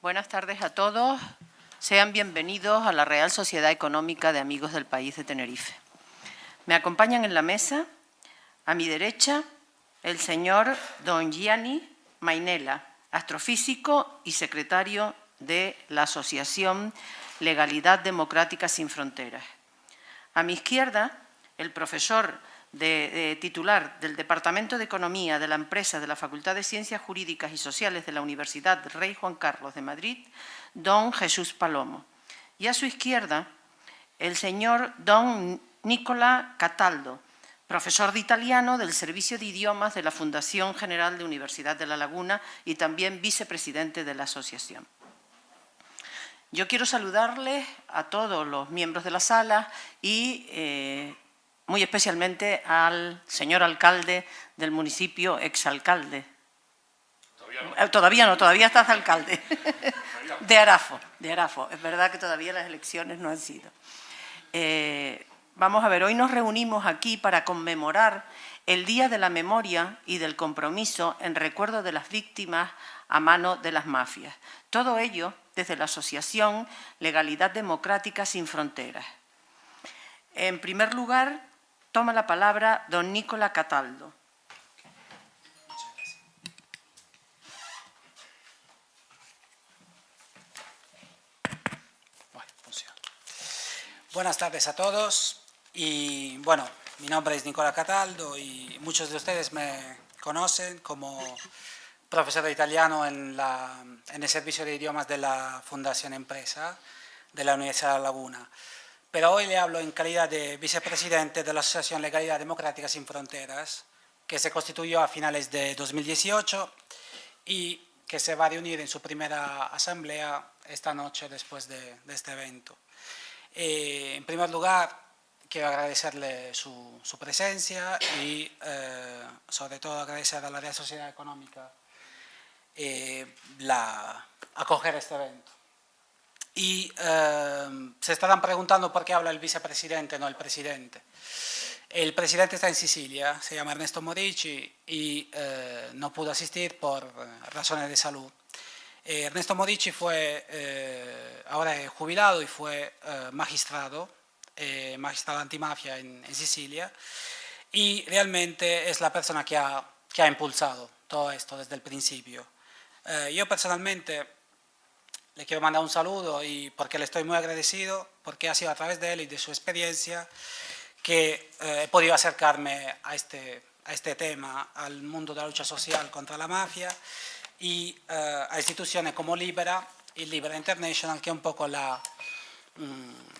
Buenas tardes a todos. Sean bienvenidos a la Real Sociedad Económica de Amigos del País de Tenerife. Me acompañan en la mesa, a mi derecha, el señor don Gianni Mainella, astrofísico y secretario de la Asociación Legalidad Democrática Sin Fronteras. A mi izquierda, el profesor titular del Departamento de Economía de la empresa de la Facultad de Ciencias Jurídicas y Sociales de la Universidad Rey Juan Carlos de Madrid, don Jesús Palomo. Y a su izquierda, el señor don Nicola Cataldo, profesor de italiano del Servicio de Idiomas de la Fundación General de Universidad de La Laguna y también vicepresidente de la asociación. Yo quiero saludarles a todos los miembros de la sala y muy especialmente al señor alcalde del municipio, exalcalde. Todavía estás alcalde. De Arafo. Es verdad que todavía las elecciones no han sido. Vamos a ver, hoy nos reunimos aquí para conmemorar el Día de la Memoria y del Compromiso en recuerdo de las víctimas a mano de las mafias. Todo ello desde la Asociación Legalidad Democrática Sin Fronteras. En primer lugar, toma la palabra don Nicola Cataldo. Buenas tardes a todos y bueno, mi nombre es Nicola Cataldo y muchos de ustedes me conocen como profesor de italiano en el servicio de idiomas de la Fundación Empresa de la Universidad de La Laguna. Pero hoy le hablo en calidad de vicepresidente de la Asociación Legalidad Democrática Sin Fronteras, que se constituyó a finales de 2018 y que se va a reunir en su primera asamblea esta noche después de este evento. En primer lugar, quiero agradecerle su presencia y sobre todo agradecer a la Real Sociedad Económica acoger este evento. Y se estarán preguntando por qué habla el vicepresidente, no el presidente. El presidente está en Sicilia, se llama Ernesto Modici y no pudo asistir por razones de salud. Ernesto Modici ahora es jubilado y fue magistrado antimafia en Sicilia y realmente es la persona que ha impulsado todo esto desde el principio. Yo personalmente le quiero mandar un saludo y porque le estoy muy agradecido, porque ha sido a través de él y de su experiencia que he podido acercarme a este tema, al mundo de la lucha social contra la mafia y a instituciones como Libera y Libera International, que un poco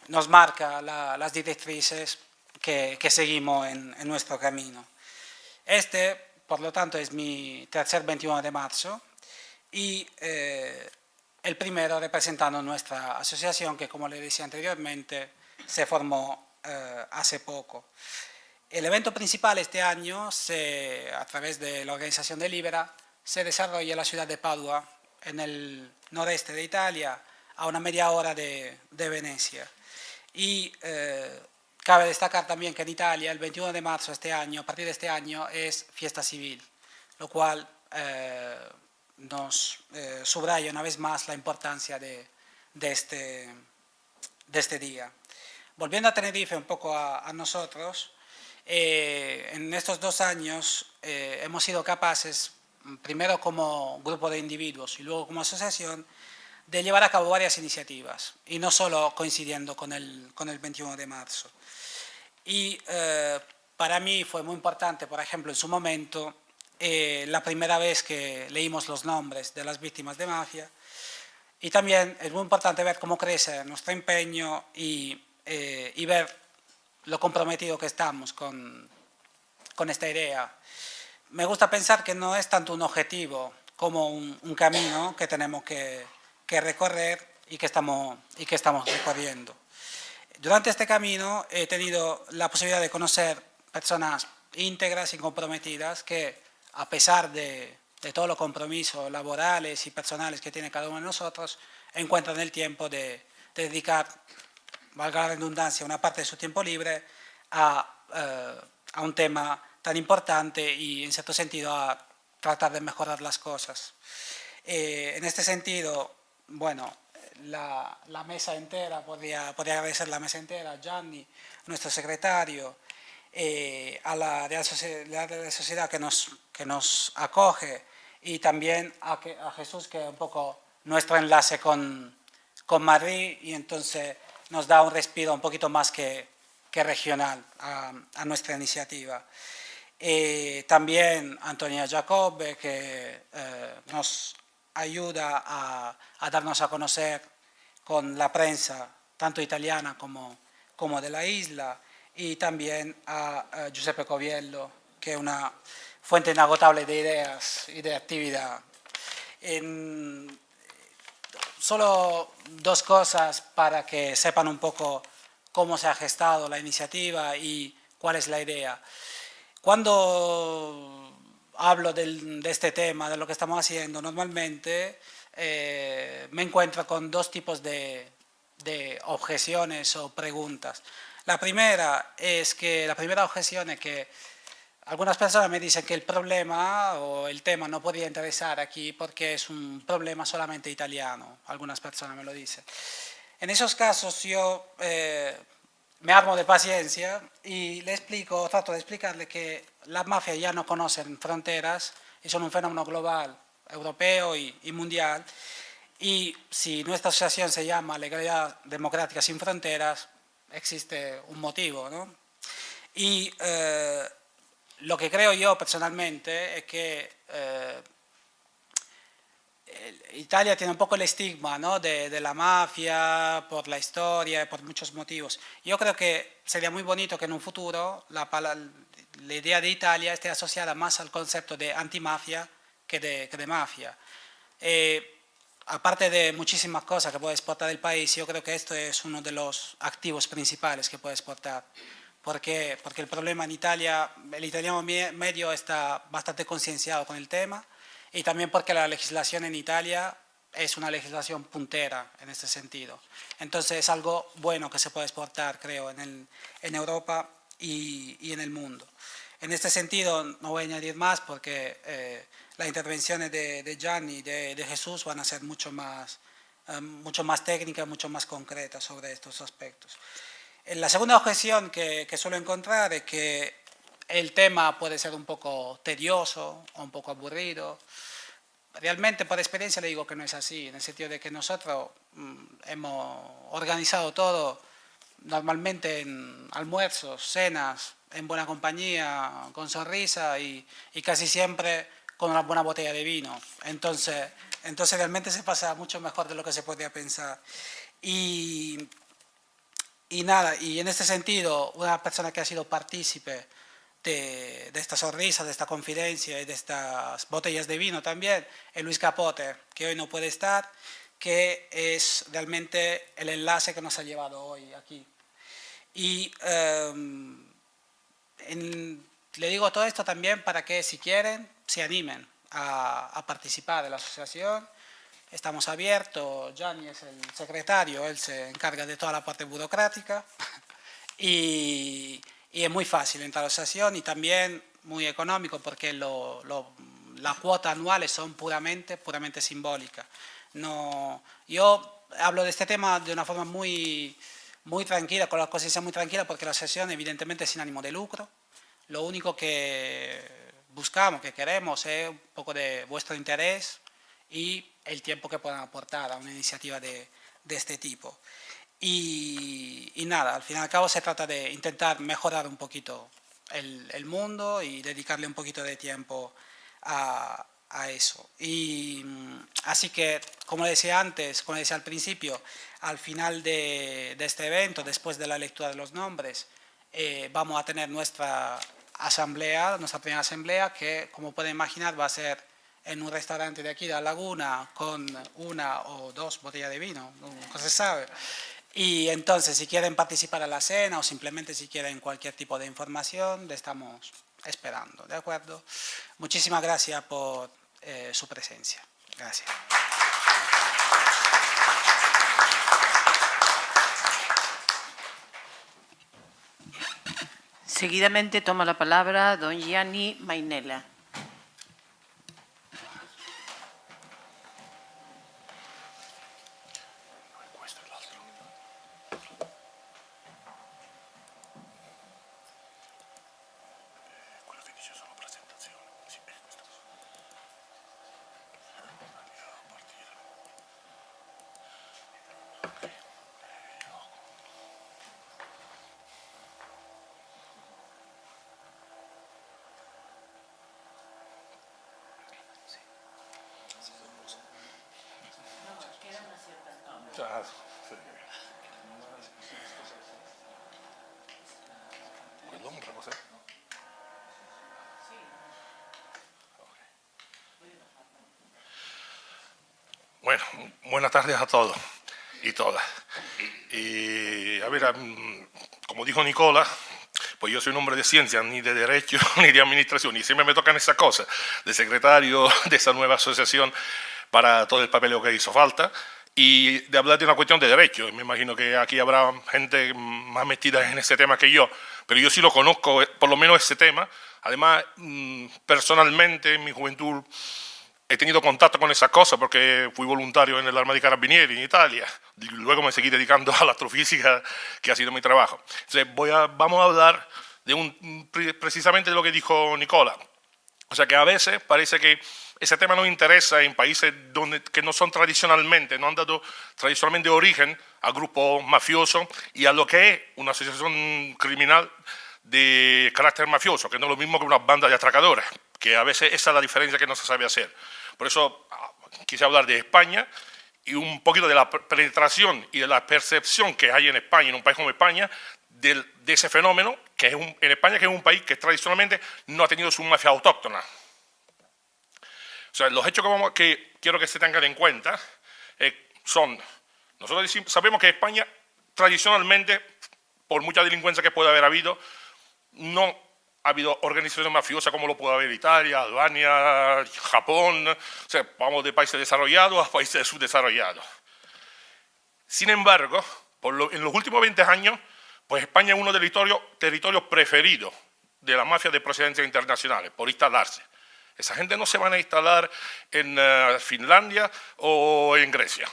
nos marca las directrices que seguimos en nuestro camino. Por lo tanto, es mi tercer 21 de marzo y el primero representando nuestra asociación que, como le decía anteriormente, se formó hace poco. El evento principal este año, a través de la organización de Libera, se desarrolla en la ciudad de Padua, en el noreste de Italia, a una media hora de Venecia. Y cabe destacar también que en Italia, el 21 de marzo este año, a partir de este año, es fiesta civil, lo cual nos subraya una vez más la importancia de este día. Volviendo a Tenerife un poco a nosotros, en estos 2 años hemos sido capaces, primero como grupo de individuos y luego como asociación, de llevar a cabo varias iniciativas y no solo coincidiendo con el 21 de marzo. Y para mí fue muy importante, por ejemplo, en su momento, la primera vez que leímos los nombres de las víctimas de mafia y también es muy importante ver cómo crece nuestro empeño y ver lo comprometido que estamos con esta idea. Me gusta pensar que no es tanto un objetivo como un camino que tenemos que recorrer y que estamos recorriendo. Durante este camino he tenido la posibilidad de conocer personas íntegras y comprometidas que, a pesar de todos los compromisos laborales y personales que tiene cada uno de nosotros, encuentran el tiempo de dedicar, valga la redundancia, una parte de su tiempo libre a un tema tan importante y, en cierto sentido, a tratar de mejorar las cosas. En este sentido, bueno, la mesa entera, podría agradecer la mesa entera, a Gianni, nuestro secretario, a la Real Sociedad que nos acoge, y también a Jesús, que es un poco nuestro enlace con Madrid, y entonces nos da un respiro un poquito más que regional a nuestra iniciativa. También Antonia Giacobbe, que nos ayuda a darnos a conocer con la prensa, tanto italiana como de la isla, y también a Giuseppe Coviello, que es una fuente inagotable de ideas y de actividad. Solo dos cosas para que sepan un poco cómo se ha gestado la iniciativa y cuál es la idea. Cuando hablo de este tema, de lo que estamos haciendo, normalmente me encuentro con dos tipos de objeciones o preguntas. La primera objeción es que algunas personas me dicen que el problema o el tema no podría interesar aquí porque es un problema solamente italiano. Algunas personas me lo dicen. En esos casos yo me armo de paciencia y trato de explicarle que las mafias ya no conocen fronteras y son un fenómeno global, europeo y mundial. Y si nuestra asociación se llama Legalidad Democrática Sin Fronteras, existe un motivo, ¿no? Y lo que creo yo personalmente es que Italia tiene un poco el estigma, ¿no?, de la mafia por la historia, por muchos motivos. Yo creo que sería muy bonito que en un futuro la idea de Italia esté asociada más al concepto de antimafia que de mafia. Aparte de muchísimas cosas que puede exportar el país, yo creo que esto es uno de los activos principales que puede exportar. Porque el problema en Italia, el italiano medio está bastante concienciado con el tema, y también porque la legislación en Italia es una legislación puntera en este sentido. Entonces es algo bueno que se puede exportar, creo, en Europa y en el mundo. En este sentido no voy a añadir más porque las intervenciones de Gianni y de Jesús van a ser mucho más técnicas, mucho más concretas sobre estos aspectos. La segunda objeción que suelo encontrar es que el tema puede ser un poco tedioso o un poco aburrido. Realmente, por experiencia, le digo que no es así, en el sentido de que nosotros hemos organizado todo normalmente en almuerzos, cenas, en buena compañía, con sonrisa y casi siempre con una buena botella de vino. Entonces realmente se pasa mucho mejor de lo que se podría pensar. Y nada, y en este sentido, una persona que ha sido partícipe de esta sonrisa, de esta confidencia y de estas botellas de vino también, es Luis Capote, que hoy no puede estar, que es realmente el enlace que nos ha llevado hoy aquí. Y le digo todo esto también para que, si quieren, se animen a participar de la asociación. Estamos abiertos, Gianni es el secretario, él se encarga de toda la parte burocrática y es muy fácil entrar a la asociación, y también muy económico porque las cuotas anuales son puramente simbólicas. Yo hablo de este tema de una forma muy tranquila, con la conciencia muy tranquila, porque la asociación evidentemente es sin ánimo de lucro. Lo único que buscamos, que queremos, es un poco de vuestro interés y el tiempo que puedan aportar a una iniciativa de este tipo. Y nada, al fin y al cabo se trata de intentar mejorar un poquito el mundo y dedicarle un poquito de tiempo a eso. Y así que, como decía antes, como decía al principio, al final de este evento, después de la lectura de los nombres, vamos a tener nuestra primera asamblea, que, como pueden imaginar, va a ser en un restaurante de aquí de La Laguna con una o dos botellas de vino, nunca se sabe. Y entonces, si quieren participar a la cena o simplemente si quieren cualquier tipo de información, le estamos esperando, ¿de acuerdo? Muchísimas gracias por su presencia. Gracias. Seguidamente toma la palabra don Gianni Mainella. sí. Quell'ombra cos'è? Bueno, buenas tardes a todos y todas. Y a ver, como dijo Nicola, pues yo soy un hombre de ciencia, ni de derecho, ni de administración, y siempre me tocan esas cosas, de secretario de esa nueva asociación para todo el papeleo que hizo falta, y de hablar de una cuestión de derecho. Me imagino que aquí habrá gente más metida en ese tema que yo, pero yo sí lo conozco, por lo menos ese tema. Además, personalmente, en mi juventud, he tenido contacto con esas cosas porque fui voluntario en el Arma dei Carabinieri en Italia. Y luego me seguí dedicando a la astrofísica, que ha sido mi trabajo. Entonces, vamos a hablar precisamente de lo que dijo Nicola. O sea, que a veces parece que ese tema no interesa en países que no son tradicionalmente, no han dado tradicionalmente origen a grupos mafiosos y a lo que es una asociación criminal de carácter mafioso, que no es lo mismo que una banda de atracadores, que a veces esa es la diferencia que no se sabe hacer. Por eso quise hablar de España y un poquito de la penetración y de la percepción que hay en España, en un país como España, de ese fenómeno, que es en España, que es un país que tradicionalmente no ha tenido su mafia autóctona. O sea, los hechos que quiero que se tengan en cuenta son, nosotros sabemos que España tradicionalmente, por mucha delincuencia que pueda haber habido, no ha habido organizaciones mafiosas como lo puede haber Italia, Albania, Japón. O sea, vamos de países desarrollados a países subdesarrollados. Sin embargo, en los últimos 20 años, pues España es uno de los territorios preferidos de la mafia de procedencia internacionales, por instalarse. Esa gente no se van a instalar en Finlandia o en Grecia.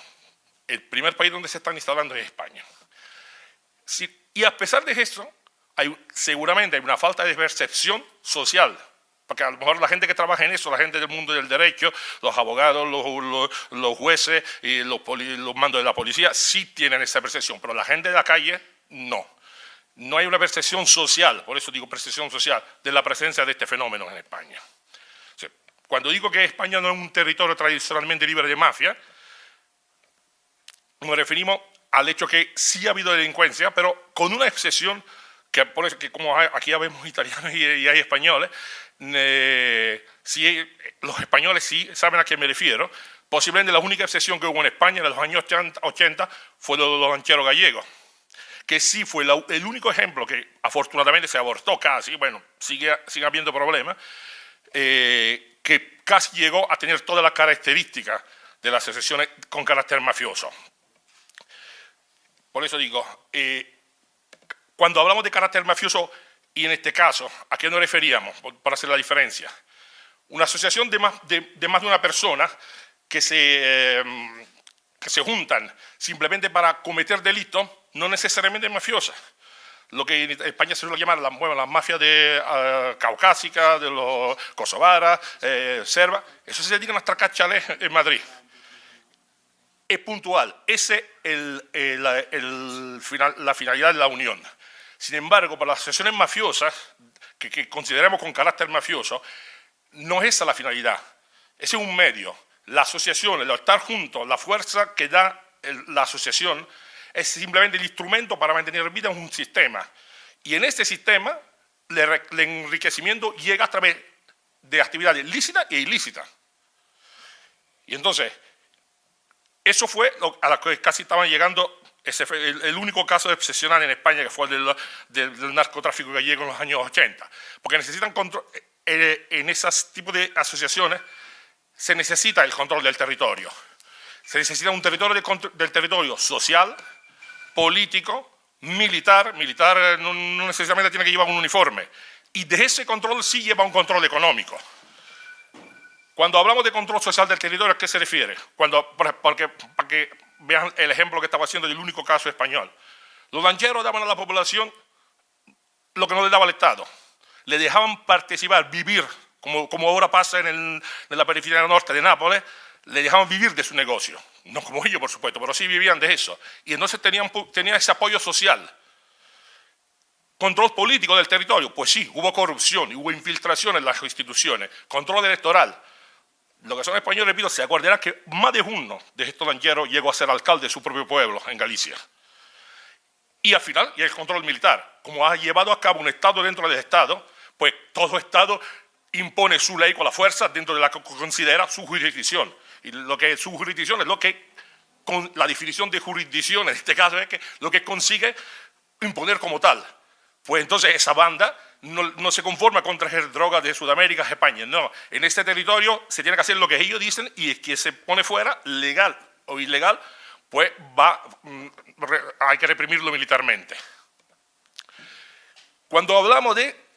El primer país donde se están instalando es España. Sí, y a pesar de eso, seguramente hay una falta de percepción social, porque a lo mejor la gente que trabaja en eso, la gente del mundo del derecho, los abogados, los jueces y los mandos de la policía, sí tienen esa percepción, pero la gente de la calle no. No hay una percepción social, por eso digo percepción social, de la presencia de este fenómeno en España. O sea, cuando digo que España no es un territorio tradicionalmente libre de mafia, nos referimos al hecho que sí ha habido delincuencia, pero con una excepción que como aquí ya vemos italianos y hay españoles, los españoles sí saben a qué me refiero. Posiblemente la única excepción que hubo en España en los años 80 fue lo de los lancheros gallegos, que sí fue el único ejemplo que afortunadamente se abortó casi, bueno, sigue habiendo problemas, que casi llegó a tener todas las características de las asociaciones con carácter mafioso. Por eso digo, cuando hablamos de carácter mafioso, y en este caso, ¿a qué nos referíamos? Para hacer la diferencia. Una asociación de más de una persona que se juntan simplemente para cometer delitos, no necesariamente mafiosas. Lo que en España se suele llamar las mafias caucásicas, de los kosovaras, serbas, eso se dedican a atracar chalés en Madrid. Es puntual, esa es la finalidad de la unión. Sin embargo, para las asociaciones mafiosas, que consideramos con carácter mafioso, no es esa la finalidad. Ese es un medio. La asociación, el estar juntos, la fuerza que da la asociación, es simplemente el instrumento para mantener vida en un sistema. Y en este sistema, el enriquecimiento llega a través de actividades lícitas e ilícitas. Y entonces, eso fue a lo que casi estaban llegando. Ese fue el único caso excepcional en España, que fue el del narcotráfico gallego en los años 80. Porque necesitan control, en esos tipos de asociaciones se necesita el control del territorio. Se necesita un territorio del territorio social, político, militar. Militar no necesariamente tiene que llevar un uniforme. Y de ese control sí lleva un control económico. Cuando hablamos de control social del territorio, ¿a qué se refiere? Para que vean el ejemplo que estaba haciendo del único caso español. Los lancheros daban a la población lo que no le daba el Estado. Le dejaban participar, vivir, como ahora pasa en la periferia norte de Nápoles, le dejaban vivir de su negocio. No como ellos, por supuesto, pero sí vivían de eso. Y entonces tenían ese apoyo social. Control político del territorio, pues sí, hubo corrupción, hubo infiltración en las instituciones, control electoral. Los que son españoles, repito, se acordarán que más de uno de estos lancheros llegó a ser alcalde de su propio pueblo, en Galicia. Y al final, y el control militar, como ha llevado a cabo un Estado dentro del Estado, pues todo Estado impone su ley con la fuerza dentro de la que considera su jurisdicción. Y lo que es su jurisdicción es lo que, con la definición de jurisdicción en este caso, es que lo que consigue imponer como tal. Pues entonces esa banda no se conforma con traer drogas de Sudamérica a España, no. En este territorio se tiene que hacer lo que ellos dicen y el que se pone fuera, legal o ilegal, pues hay que reprimirlo militarmente. Cuando hablamos de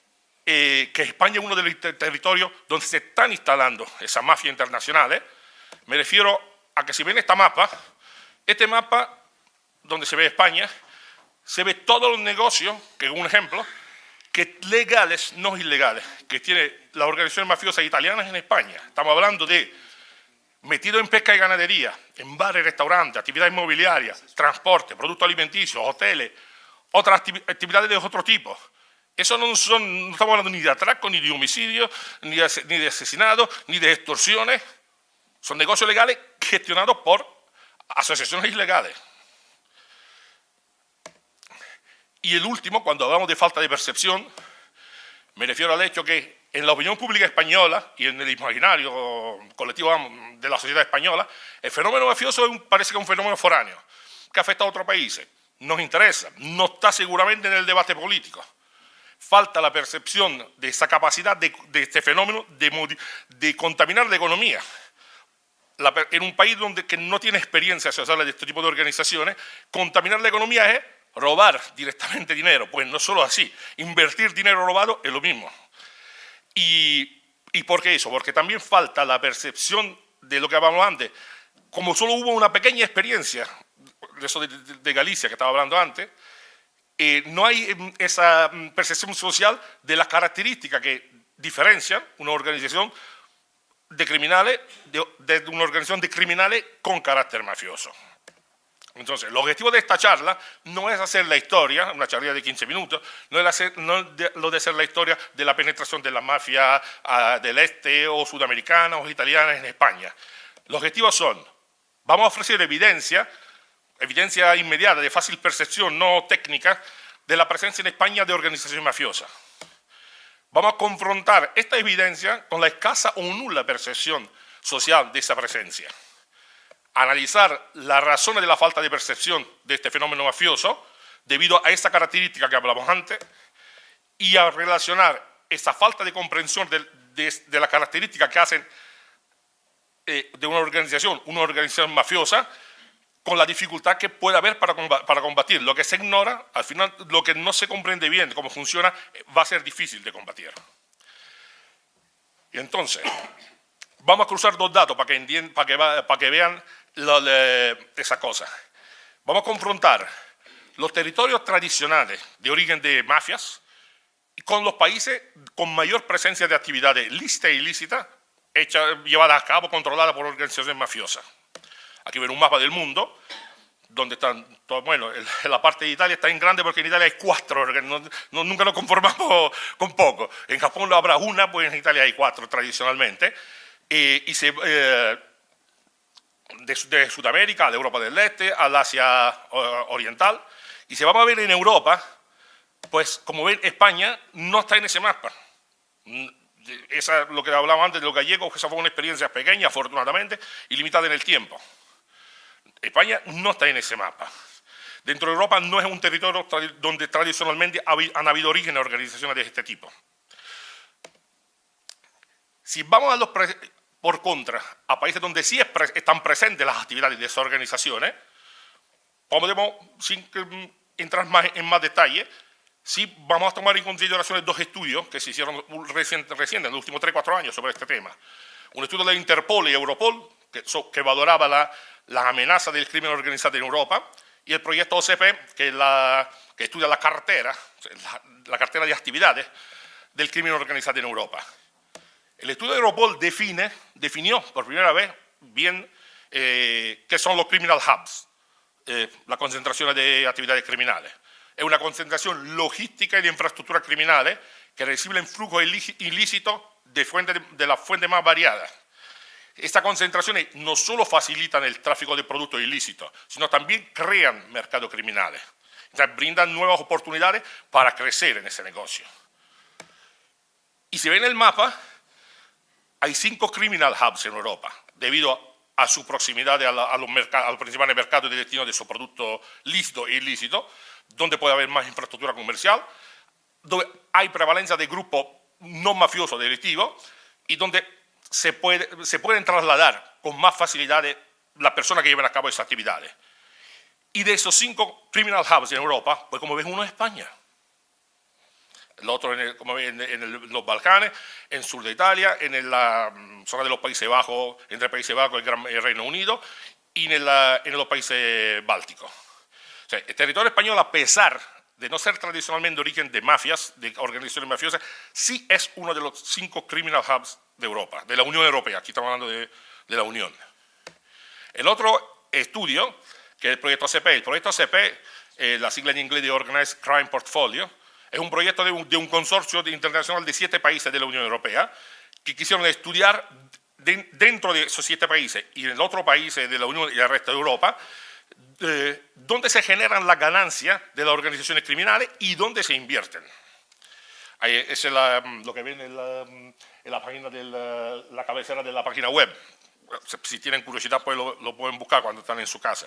que España es uno de los territorios donde se están instalando esas mafias internacionales, me refiero a que si ven este mapa donde se ve España, se ve todos los negocios, que es un ejemplo, que legales, no ilegales, que tiene las organizaciones mafiosas italianas en España. Estamos hablando de metido en pesca y ganadería, en bares, restaurantes, actividades inmobiliarias, transporte, productos alimenticios, hoteles, otras actividades de otro tipo. Eso no estamos hablando ni de atraco, ni de homicidio, ni de asesinato, ni de extorsiones. Son negocios legales gestionados por asociaciones ilegales. Y el último, cuando hablamos de falta de percepción, me refiero al hecho que en la opinión pública española y en el imaginario colectivo de la sociedad española, el fenómeno mafioso parece que es un fenómeno foráneo, que afecta a otros países. Nos interesa, no está seguramente en el debate político. Falta la percepción de esa capacidad de este fenómeno de contaminar la economía. En un país que no tiene experiencia social de este tipo de organizaciones, contaminar la economía es robar directamente dinero. Pues no solo así, invertir dinero robado es lo mismo. ¿Y por qué eso? Porque también falta la percepción de lo que hablábamos antes. Como solo hubo una pequeña experiencia, de eso de Galicia que estaba hablando antes, no hay esa percepción social de las características que diferencian una organización de criminales de una organización de criminales con carácter mafioso. Entonces, el objetivo de esta charla no es hacer la historia, una charla de 15 minutos, no es lo de hacer la historia de la penetración de la mafia del este o sudamericana o italiana en España. Los objetivos son, vamos a ofrecer evidencia inmediata, de fácil percepción, no técnica, de la presencia en España de organizaciones mafiosas. Vamos a confrontar esta evidencia con la escasa o nula percepción social de esa presencia. Analizar las razones de la falta de percepción de este fenómeno mafioso debido a esta característica que hablamos antes y a relacionar esa falta de comprensión de las características que hacen de una organización mafiosa con la dificultad que puede haber para combatir. Lo que se ignora, al final lo que no se comprende bien cómo funciona, va a ser difícil de combatir. Y entonces, vamos a cruzar dos datos para que vean esa cosa. Vamos a confrontar los territorios tradicionales de origen de mafias con los países con mayor presencia de actividades lícitas e ilícitas llevadas a cabo, controladas por organizaciones mafiosas. Aquí ven un mapa del mundo, donde están, bueno, la parte de Italia está en grande porque en Italia hay 4, nunca nos conformamos con poco. En Japón lo habrá una, pues en Italia hay 4 tradicionalmente. De Sudamérica, de Europa del Este, al Asia Oriental. Y si vamos a ver en Europa, pues como ven, España no está en ese mapa. Esa es lo que hablábamos antes de los gallegos, que esa fue una experiencia pequeña, afortunadamente, y limitada en el tiempo. España no está en ese mapa. Dentro de Europa no es un territorio donde tradicionalmente han habido orígenes de organizaciones de este tipo. Si vamos por contra a países donde sí están presentes las actividades de esas organizaciones, podemos, sin entrar en más detalle, sí vamos a tomar en consideración 2 estudios que se hicieron recientes en los últimos 3-4 años sobre este tema. Un estudio de Interpol y Europol, que valoraba las amenazas del crimen organizado en Europa, y el proyecto OCP, que estudia la cartera de actividades del crimen organizado en Europa. El estudio de Europol definió por primera vez bien qué son los criminal hubs, las concentraciones de actividades criminales. Es una concentración logística y de infraestructuras criminales que reciben flujos ilícitos de las fuentes más variadas. Estas concentraciones no solo facilitan el tráfico de productos ilícitos, sino también crean mercados criminales. Entonces, brindan nuevas oportunidades para crecer en ese negocio. Y si ven el mapa, hay 5 criminal hubs en Europa, debido a su proximidad a los principales mercados de destino de esos productos lícitos e ilícitos, donde puede haber más infraestructura comercial, donde hay prevalencia de grupos no mafiosos delictivos y donde se pueden trasladar con más facilidad las personas que llevan a cabo esas actividades. Y de esos 5 criminal hubs en Europa, pues como ven, uno es España. El otro, como ven, en los Balcanes, en el sur de Italia, en la zona de los Países Bajos, entre Países Bajos y el Reino Unido, y en los países bálticos. O sea, el territorio español, a pesar de no ser tradicionalmente de origen de mafias, de organizaciones mafiosas, sí es uno de los 5 criminal hubs de Europa, de la Unión Europea. Aquí estamos hablando de la Unión. El otro estudio, que es el proyecto CP. El proyecto CP, la sigla en inglés de Organized Crime Portfolio, es un proyecto de un consorcio internacional de 7 países de la Unión Europea que quisieron estudiar dentro de esos 7 países y en otros países de la Unión y el resto de Europa dónde se generan las ganancias de las organizaciones criminales y dónde se invierten. Ahí, esa es lo que ven en la página de la cabecera de la página web. Si tienen curiosidad, pues lo pueden buscar cuando están en su casa.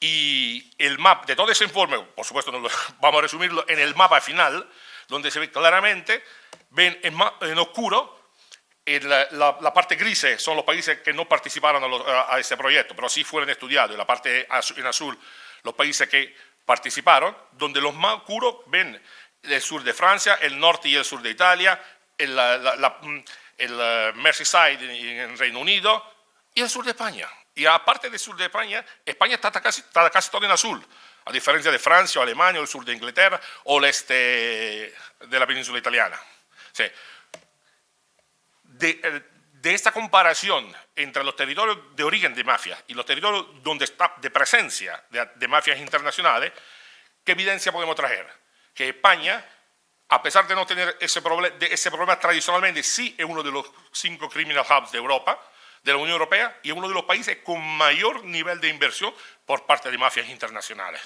Y el mapa de todo ese informe, por supuesto, vamos a resumirlo en el mapa final, donde se ve claramente, ven en oscuro, la parte gris son los países que no participaron a ese proyecto, pero sí fueron estudiados, y la parte en azul, los países que participaron, donde los más oscuros ven el sur de Francia, el norte y el sur de Italia, el Merseyside en Reino Unido y el sur de España. Y aparte del sur de España, España está casi todo en azul, a diferencia de Francia o Alemania o el sur de Inglaterra o el este de la península italiana. O sea, de esta comparación entre los territorios de origen de mafias y los territorios donde está de presencia de mafias internacionales, ¿qué evidencia podemos traer? Que España, a pesar de no tener ese problema tradicionalmente, sí es uno de los 5 criminal hubs de Europa, de la Unión Europea, y es uno de los países con mayor nivel de inversión por parte de mafias internacionales.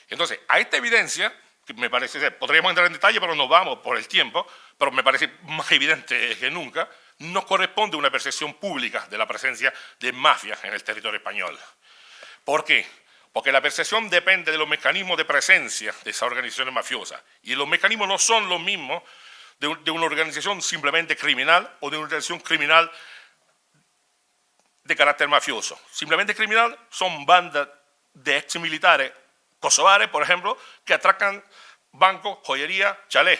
Entonces, a esta evidencia, que me parece ser, podríamos entrar en detalle, pero no vamos por el tiempo, pero me parece más evidente que nunca, nos corresponde una percepción pública de la presencia de mafias en el territorio español. ¿Por qué? Porque la percepción depende de los mecanismos de presencia de esas organizaciones mafiosas, y los mecanismos no son los mismos de una organización simplemente criminal o de una organización criminal de carácter mafioso. Simplemente criminal son bandas de exmilitares kosovares, por ejemplo, que atracan bancos, joyería, chalés.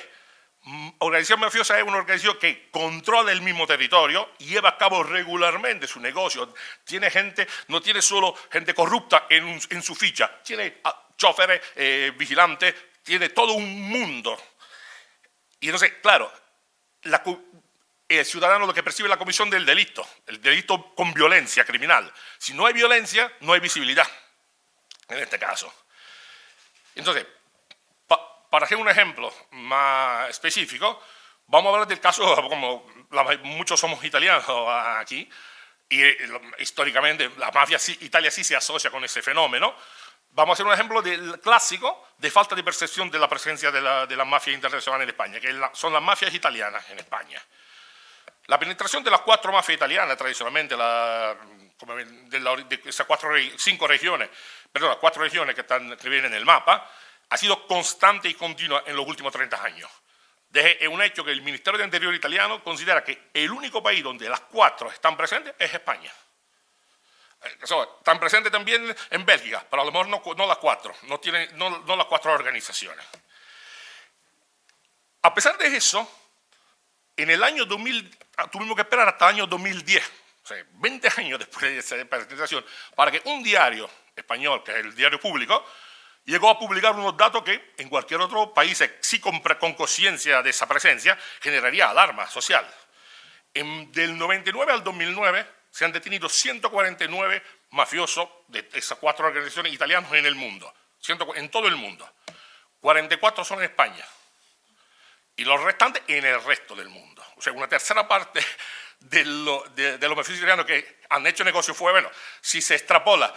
Organización mafiosa es una organización que controla el mismo territorio y lleva a cabo regularmente su negocio. Tiene gente, no tiene solo gente corrupta en su ficha, tiene choferes, vigilantes, tiene todo un mundo. Y entonces, claro, el ciudadano lo que percibe es la comisión del delito, el delito con violencia criminal. Si no hay violencia, no hay visibilidad, en este caso. Entonces, para hacer un ejemplo más específico, vamos a hablar del caso, como muchos somos italianos aquí, y históricamente la mafia Italia sí se asocia con ese fenómeno. Vamos a hacer un ejemplo del clásico de falta de percepción de la presencia de la mafia internacional en España, que son las mafias italianas en España. La penetración de las 4 mafias italianas, tradicionalmente, de esas 4 regiones que vienen en el mapa, ha sido constante y continua en los últimos 30 años. Es un hecho que el Ministerio de Interior italiano considera que el único país donde las 4 están presentes es España. Están presentes también en Bélgica, pero a lo mejor no las 4, no las 4 organizaciones. A pesar de eso, en el año 2000 tuvimos que esperar hasta el año 2010, o sea, 20 años después de esa presentación, para que un diario español, que es el Diario Público, llegó a publicar unos datos que en cualquier otro país, sí con conciencia de esa presencia, generaría alarma social. Del 99 al 2009 se han detenido 149 mafiosos de esas 4 organizaciones italianas en el mundo, en todo el mundo. 44 son en España y los restantes en el resto del mundo. O sea, una tercera parte de los mafiosi italianos que han hecho negocio fue, bueno, si se extrapola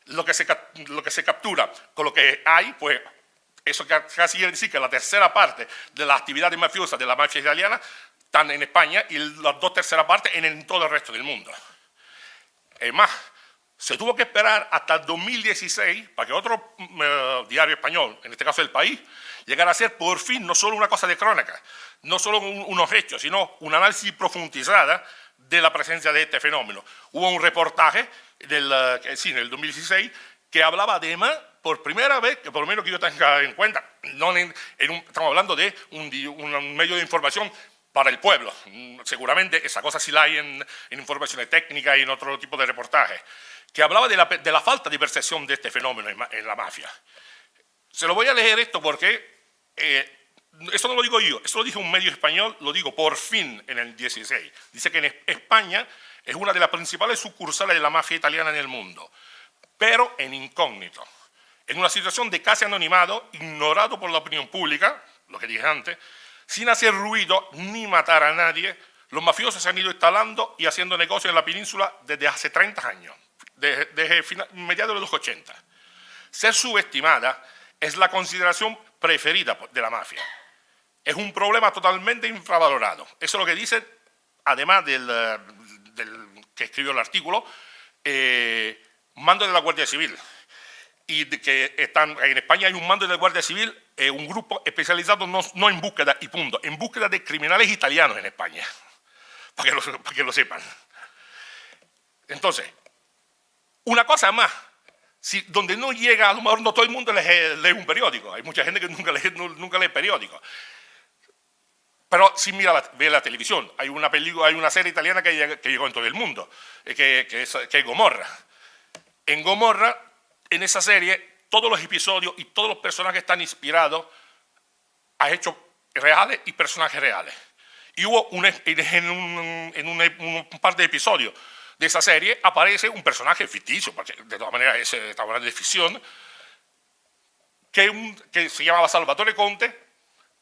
lo que se captura con lo que hay, pues eso casi quiere decir que la tercera parte de las actividades mafiosas de la mafia italiana están en España y las dos terceras partes en todo el resto del mundo. Es más, se tuvo que esperar hasta el 2016 para que otro diario español, en este caso El País, llegara a ser por fin no solo una cosa de crónica, no solo unos hechos, sino un análisis profundizada de la presencia de este fenómeno. Hubo un reportaje en el 2016 que hablaba además, por primera vez, que por lo menos que yo tenga en cuenta, estamos hablando de un medio de información para el pueblo. Seguramente esa cosa sí la hay en informaciones técnicas y en otro tipo de reportajes, que hablaba de la falta de percepción de este fenómeno en la mafia. Se lo voy a leer esto porque eso no lo digo yo, eso lo dice un medio español, lo digo por fin en el 16. Dice que en España es una de las principales sucursales de la mafia italiana en el mundo, pero en incógnito, en una situación de casi anonimato, ignorado por la opinión pública, lo que dije antes, sin hacer ruido ni matar a nadie. Los mafiosos se han ido instalando y haciendo negocios en la península desde hace 30 años, desde mediados de los 80. Ser subestimada es la consideración preferida de la mafia. Es un problema totalmente infravalorado. Eso es lo que dice, además del que escribió el artículo, mando de la Guardia Civil. Y que en España hay un mando de la Guardia Civil, un grupo especializado no en búsqueda y punto, en búsqueda de criminales italianos en España, para que lo sepan. Entonces, una cosa más, donde no llega, a lo mejor no todo el mundo lee un periódico, hay mucha gente que nunca lee periódicos, pero si ve la televisión, hay una serie italiana que llegó en todo el mundo, que es Gomorra. En Gomorra, en esa serie, todos los episodios y todos los personajes están inspirados a hechos reales y personajes reales. Y hubo en un par de episodios de esa serie aparece un personaje ficticio, porque de todas maneras estamos hablando de ficción, que se llamaba Salvatore Conte,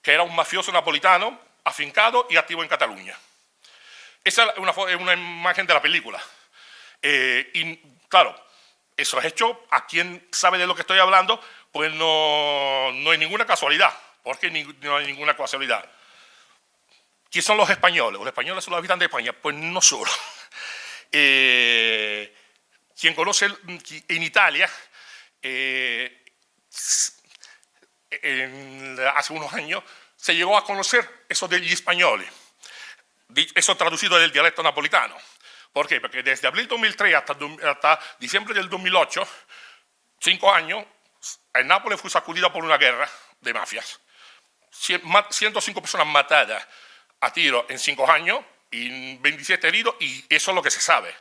que era un mafioso napolitano afincado y activo en Cataluña. Esa es una imagen de la película. Y claro, esos hechos, a quien sabe de lo que estoy hablando, pues no hay ninguna casualidad. ¿Por qué no hay ninguna casualidad? ¿Quiénes son los españoles? ¿Los españoles son los habitantes de España? Pues no solo. Quien conoce en Italia, hace unos años, se llegó a conocer eso de gli españoles, eso traducido del dialecto napolitano. ¿Por qué? Porque desde abril 2003 hasta diciembre del 2008, 5 años, en Nápoles fue sacudida por una guerra de mafias. 105 personas matadas a tiro en 5 años y 27 heridos, y eso es lo que se sabe.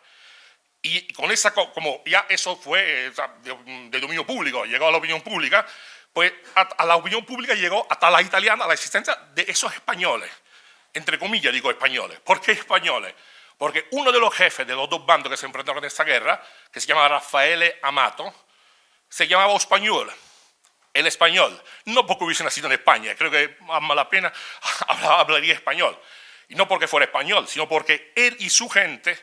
Y con esa, como ya eso fue de dominio público, llegó a la opinión pública, pues a la opinión pública llegó hasta la italiana la existencia de esos españoles, entre comillas digo españoles. ¿Por qué españoles? Porque uno de los jefes de los dos bandos que se enfrentaron en esta guerra, que se llama Raffaele Amato, se llamaba Español, el español, no porque hubiese nacido en España, creo que a mala pena hablaría español, y no porque fuera español, sino porque él y su gente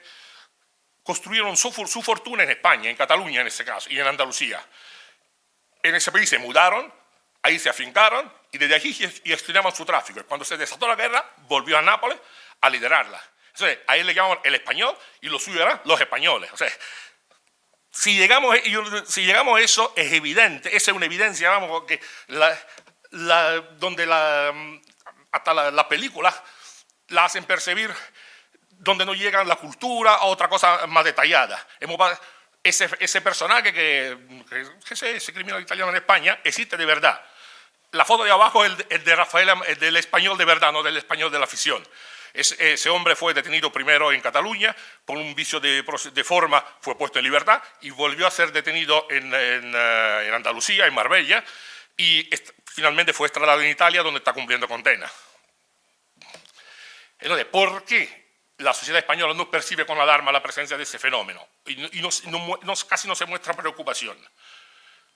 construyeron su fortuna en España, en Cataluña en este caso, y en Andalucía. En ese país se mudaron, ahí se afincaron, y desde allí gestionaban su tráfico. Y cuando se desató la guerra, volvió a Nápoles a liderarla. Entonces, a él le llamaban el español y los suyos eran los españoles. O sea, si llegamos a eso, es evidente, esa es una evidencia, vamos, que hasta las películas la hacen percibir donde no llegan la cultura a otra cosa más detallada. Ese personaje ese criminal italiano en España existe de verdad. La foto de abajo es de Rafael, el del español de verdad, no del español de la ficción. Ese hombre fue detenido primero en Cataluña, por un vicio de forma fue puesto en libertad y volvió a ser detenido en Andalucía, en Marbella, y finalmente fue extraditado en Italia, donde está cumpliendo condena. Entonces, ¿por qué la sociedad española no percibe con alarma la presencia de ese fenómeno? Y casi no se muestra preocupación.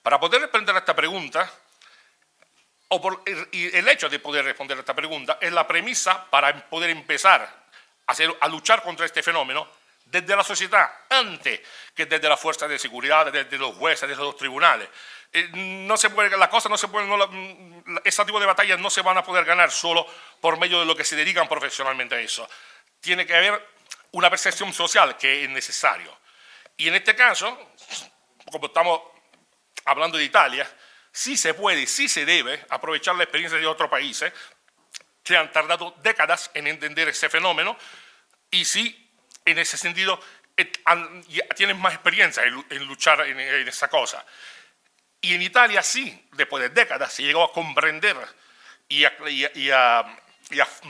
Para poder responder a esta pregunta, y el hecho de poder responder a esta pregunta es la premisa para poder empezar a luchar contra este fenómeno desde la sociedad, antes que desde las fuerzas de seguridad, desde los jueces, desde los tribunales. No se puede, la cosa no se puede, ese tipo de batallas no se van a poder ganar solo por medio de lo que se dedican profesionalmente a eso. Tiene que haber una percepción social que es necesario. Y en este caso, como estamos hablando de Italia, sí se puede, sí se debe aprovechar la experiencia de otros países que han tardado décadas en entender ese fenómeno y sí, en ese sentido, tienen más experiencia en luchar en esa cosa. Y en Italia sí, después de décadas, se llegó a comprender y a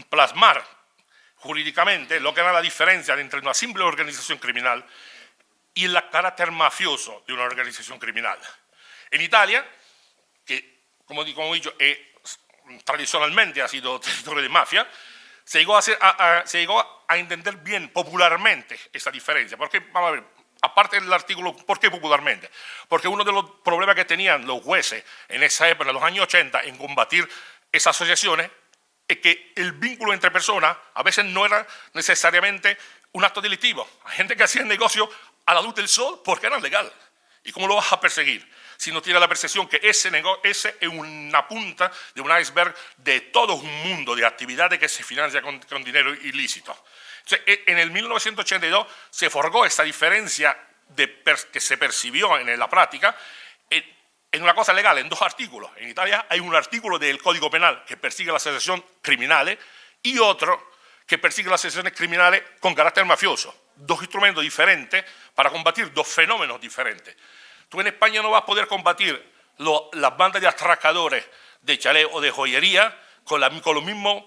plasmar jurídicamente lo que era la diferencia entre una simple organización criminal y el carácter mafioso de una organización criminal. En Italia, que como he dicho, tradicionalmente ha sido territorio de mafia, se llegó a entender bien popularmente esa diferencia. Porque, vamos a ver, aparte del artículo, ¿por qué popularmente? Porque uno de los problemas que tenían los jueces en esa época, en los años 80, en combatir esas asociaciones, es que el vínculo entre personas a veces no era necesariamente un acto delictivo. Hay gente que hacía el negocio a la luz del sol porque era legal. ¿Y cómo lo vas a perseguir? Si no tiene la percepción que ese es una punta de un iceberg de todo un mundo de actividades que se financia con dinero ilícito. Entonces, en el 1982 se forjó esta diferencia que se percibió en la práctica en una cosa legal, en dos artículos. En Italia hay un artículo del Código Penal que persigue las asociaciones criminales y otro que persigue las asociaciones criminales con carácter mafioso. Dos instrumentos diferentes para combatir dos fenómenos diferentes. Tú en España no vas a poder combatir las bandas de atracadores de chalet o de joyería con los mismos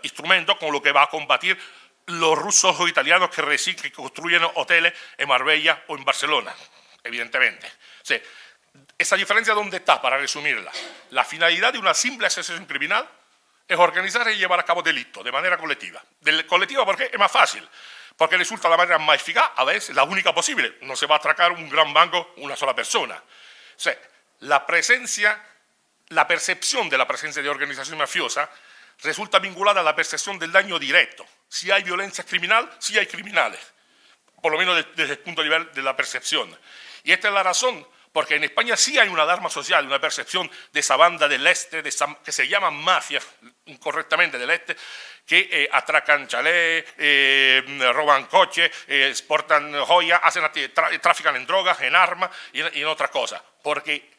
instrumentos con lo que va a combatir los rusos o italianos que construyen hoteles en Marbella o en Barcelona, evidentemente. O sea, ¿esa diferencia dónde está, para resumirla? La finalidad de una simple asociación criminal es organizar y llevar a cabo delitos de manera colectiva. Colectiva porque es más fácil. Porque resulta la manera más eficaz, a veces la única posible. No se va a atracar un gran banco una sola persona. O sea, la percepción de la presencia de organización mafiosa resulta vinculada a la percepción del daño directo. Si hay violencia criminal, sí hay criminales. Por lo menos desde el punto de vista de la percepción. Y esta es la razón, porque en España sí hay una alarma social, una percepción de esa banda del este, que se llama mafia, incorrectamente del este, que atracan chalés, roban coches, exportan joyas, trafican en drogas, en armas y en otras cosas. Porque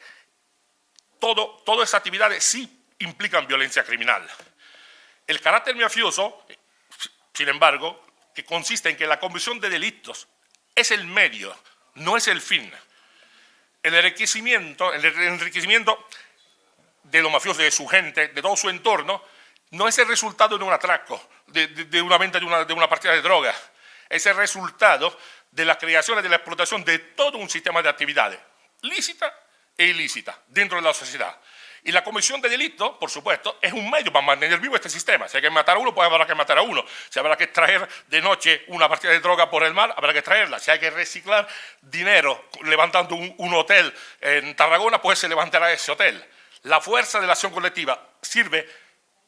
todas esas actividades sí implican violencia criminal. El carácter mafioso, sin embargo, que consiste en que la comisión de delitos es el medio, no es el fin. El enriquecimiento de los mafiosos, de su gente, de todo su entorno, no es el resultado de un atraco, de una venta de una partida de drogas. Es el resultado de la creación y de la explotación de todo un sistema de actividades, lícita e ilícita, dentro de la sociedad. Y la comisión de delitos, por supuesto, es un medio para mantener vivo este sistema. Si hay que matar a uno, pues habrá que matar a uno. Si habrá que extraer de noche una partida de droga por el mar, habrá que extraerla. Si hay que reciclar dinero levantando un hotel en Tarragona, pues se levantará ese hotel. La fuerza de la acción colectiva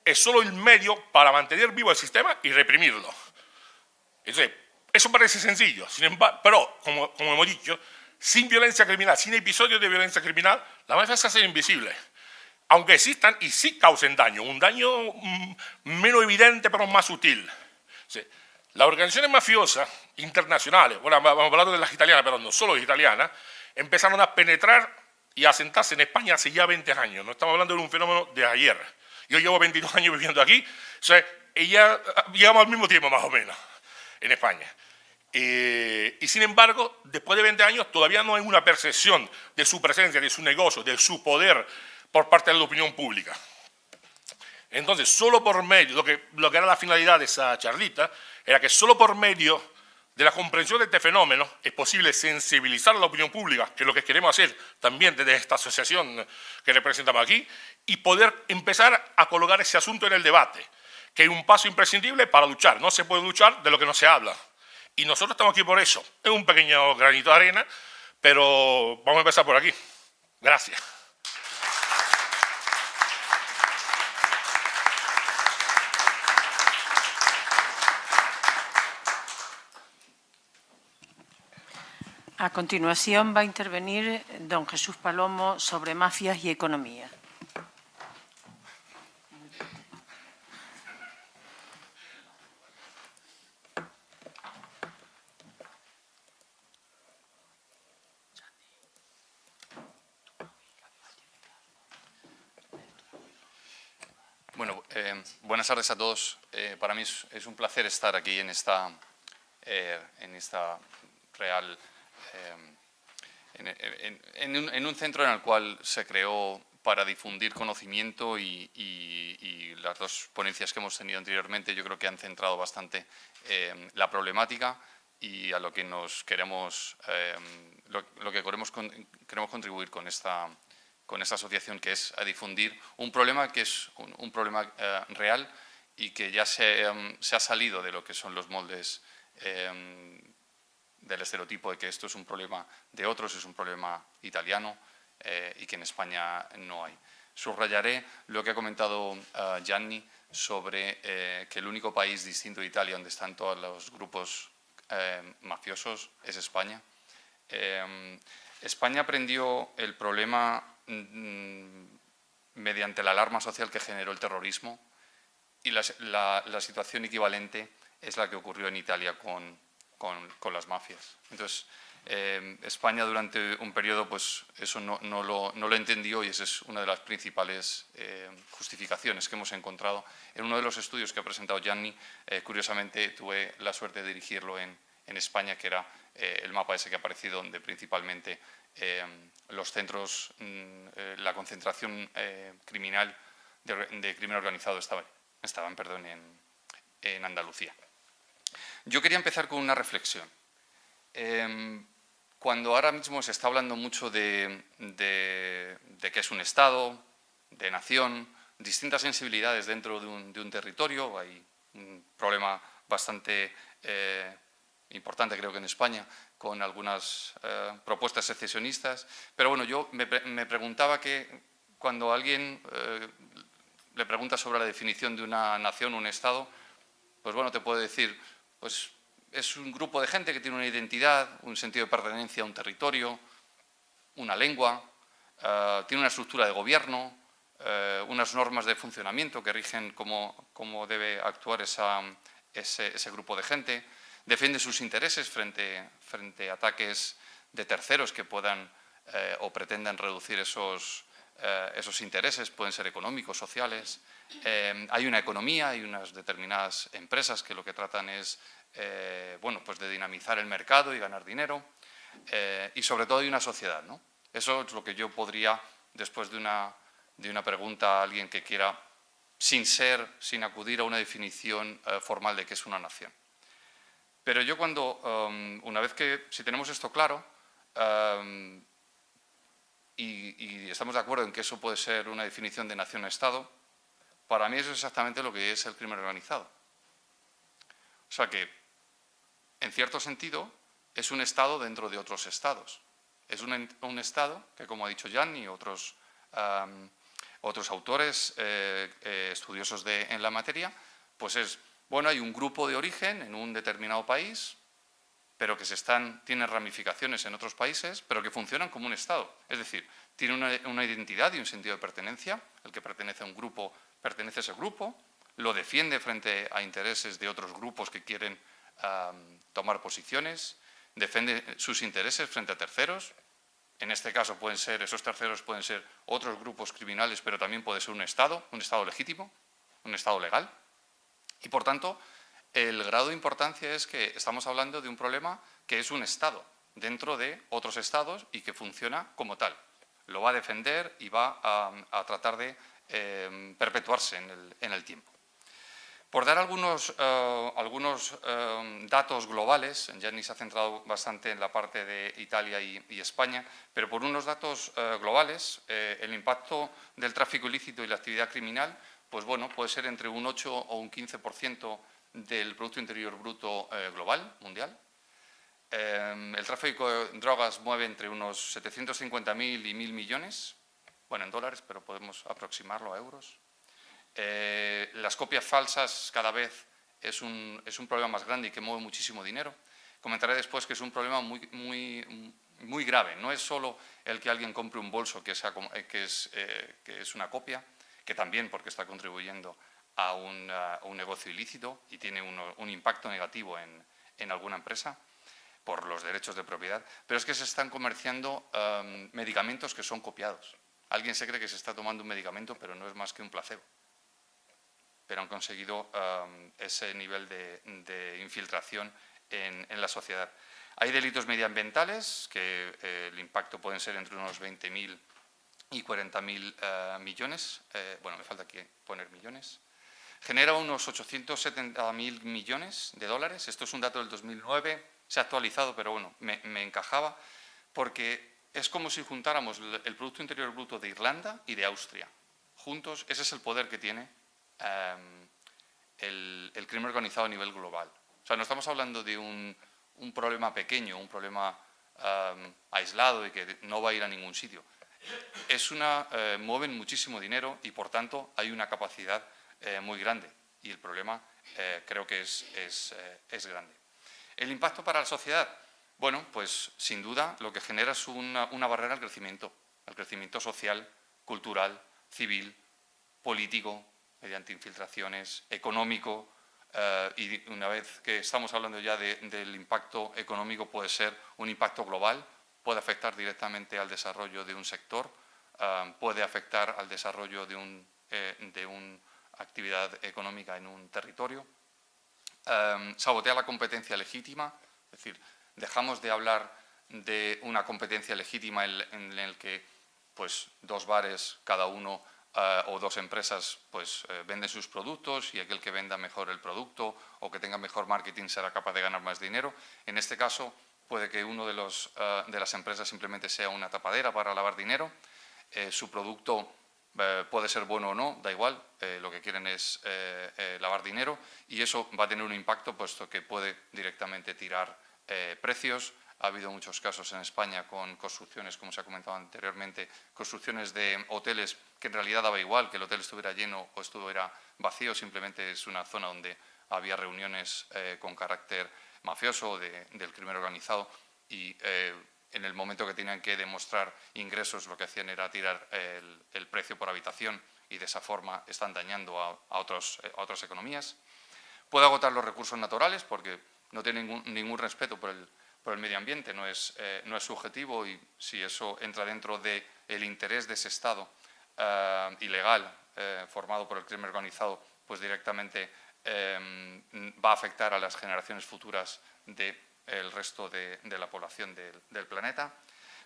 es solo el medio para mantener vivo el sistema y reprimirlo. Entonces, eso parece sencillo, sin embargo, pero, como hemos dicho, sin violencia criminal, sin episodios de violencia criminal, la mafia se hace invisible. Aunque existan y sí causen daño, un daño menos evidente pero más sutil. Sí. Las organizaciones mafiosas internacionales, bueno, vamos a hablar de las italianas, pero no solo las italianas, empezaron a penetrar y a asentarse en España hace ya 20 años. No estamos hablando de un fenómeno de ayer. Yo llevo 22 años viviendo aquí, o sea, llegamos al mismo tiempo más o menos en España. Y sin embargo, después de 20 años todavía no hay una percepción de su presencia, de su negocio, de su poder por parte de la opinión pública. Entonces, solo por medio, lo que era la finalidad de esa charlita, era que solo por medio de la comprensión de este fenómeno es posible sensibilizar a la opinión pública, que es lo que queremos hacer también desde esta asociación que representamos aquí, y poder empezar a colocar ese asunto en el debate, que es un paso imprescindible para luchar. No se puede luchar de lo que no se habla. Y nosotros estamos aquí por eso. Es un pequeño granito de arena, pero vamos a empezar por aquí. Gracias. A continuación va a intervenir don Jesús Palomo sobre mafias y economía. Bueno, buenas tardes a todos. Para mí es un placer estar aquí en esta real, en un centro en el cual se creó para difundir conocimiento y las dos ponencias que hemos tenido anteriormente yo creo que han centrado bastante la problemática y a lo que nos queremos, lo que queremos contribuir con esta asociación, que es a difundir un problema que es un problema real y que ya se ha salido de lo que son los moldes del estereotipo de que esto es un problema de otros, es un problema italiano y que en España no hay. Subrayaré lo que ha comentado Gianni sobre que el único país distinto de Italia donde están todos los grupos mafiosos es España. España aprendió el problema mediante la alarma social que generó el terrorismo y la situación equivalente es la que ocurrió en Italia con las mafias. Entonces, España durante un periodo pues eso no lo entendió y esa es una de las principales justificaciones que hemos encontrado. En uno de los estudios que ha presentado Gianni, curiosamente tuve la suerte de dirigirlo en España, que era el mapa ese que ha aparecido donde principalmente los centros, la concentración criminal de crimen organizado estaban en Andalucía. Yo quería empezar con una reflexión. Cuando ahora mismo se está hablando mucho de qué es un Estado, de nación, distintas sensibilidades dentro de un territorio, hay un problema bastante importante creo que en España con algunas propuestas secesionistas, pero bueno, yo me preguntaba que cuando alguien le pregunta sobre la definición de una nación o un Estado, pues bueno, te puede decir, pues es un grupo de gente que tiene una identidad, un sentido de pertenencia a un territorio, una lengua, tiene una estructura de gobierno, unas normas de funcionamiento que rigen cómo debe actuar ese grupo de gente, defiende sus intereses frente a ataques de terceros que puedan o pretendan reducir esos intereses, pueden ser económicos, sociales. Hay una economía, hay unas determinadas empresas que lo que tratan es bueno, pues de dinamizar el mercado y ganar dinero, y sobre todo hay una sociedad, ¿no? Eso es lo que yo podría, después de una pregunta a alguien que quiera, sin acudir a una definición formal de qué es una nación. Pero yo una vez que, si tenemos esto claro, y estamos de acuerdo en que eso puede ser una definición de nación-estado, para mí eso es exactamente lo que es el crimen organizado. O sea que, en cierto sentido, es un Estado dentro de otros Estados. Es un Estado que, como ha dicho Gianni y otros autores estudiosos en la materia, pues es, bueno, hay un grupo de origen en un determinado país, pero que tienen ramificaciones en otros países, pero que funcionan como un Estado. Es decir, tiene una identidad y un sentido de pertenencia. El que pertenece a un grupo, pertenece a ese grupo, lo defiende frente a intereses de otros grupos que quieren tomar posiciones, defiende sus intereses frente a terceros. En este caso esos terceros pueden ser otros grupos criminales, pero también puede ser un Estado legítimo, un Estado legal. Y por tanto, el grado de importancia es que estamos hablando de un problema que es un Estado dentro de otros Estados y que funciona como tal. Lo va a defender y va a tratar de perpetuarse en el tiempo. Por dar algunos datos globales, Gianni se ha centrado bastante en la parte de Italia y España, pero por unos datos globales, el impacto del tráfico ilícito y la actividad criminal, pues bueno, puede ser entre un 8 o un 15% del Producto Interior Bruto global, mundial. El tráfico de drogas mueve entre unos 750.000 y 1.000 millones, bueno, en dólares, pero podemos aproximarlo a euros. Las copias falsas cada vez es un problema más grande y que mueve muchísimo dinero. Comentaré después que es un problema muy grave. No es solo el que alguien compre un bolso que es una copia, que también porque está contribuyendo a un negocio ilícito y tiene un impacto negativo en alguna empresa por los derechos de propiedad, pero es que se están comerciando medicamentos que son copiados. Alguien se cree que se está tomando un medicamento, pero no es más que un placebo. Pero han conseguido ese nivel de infiltración en la sociedad. Hay delitos medioambientales, que el impacto pueden ser entre unos 20.000 y 40.000 millones. Bueno, me falta aquí poner millones. Genera unos 870.000 millones de dólares. Esto es un dato del 2009, se ha actualizado, pero bueno, me encajaba, porque es como si juntáramos el Producto Interior Bruto de Irlanda y de Austria. Juntos, ese es el poder que tiene el crimen organizado a nivel global. O sea, no estamos hablando de un problema pequeño, un problema aislado y que no va a ir a ningún sitio. Mueven muchísimo dinero y, por tanto, hay una capacidad muy grande. Y el problema creo que es grande. ¿El impacto para la sociedad? Bueno, pues sin duda lo que genera es una barrera al crecimiento social, cultural, civil, político, mediante infiltraciones, económico, y una vez que estamos hablando ya del impacto económico, puede ser un impacto global, puede afectar directamente al desarrollo de un sector, puede afectar al desarrollo de una actividad económica en un territorio, sabotea la competencia legítima, es decir, dejamos de hablar de una competencia legítima en el que pues, dos bares, cada uno, o dos empresas pues, venden sus productos y aquel que venda mejor el producto o que tenga mejor marketing será capaz de ganar más dinero. En este caso, puede que uno de las empresas simplemente sea una tapadera para lavar dinero. Su producto puede ser bueno o no, da igual, lo que quieren es lavar dinero y eso va a tener un impacto puesto que puede directamente tirar precios. Ha habido muchos casos en España con construcciones, como se ha comentado anteriormente, construcciones de hoteles que en realidad daba igual que el hotel estuviera lleno o estuviera vacío, simplemente es una zona donde había reuniones con carácter mafioso del crimen organizado y en el momento que tenían que demostrar ingresos lo que hacían era tirar el precio por habitación y de esa forma están dañando a otras economías. Puede agotar los recursos naturales porque no tiene ningún respeto por el medio ambiente, no es subjetivo y si eso entra dentro del interés de ese Estado ilegal formado por el crimen organizado, pues directamente va a afectar a las generaciones futuras del resto de la población del planeta.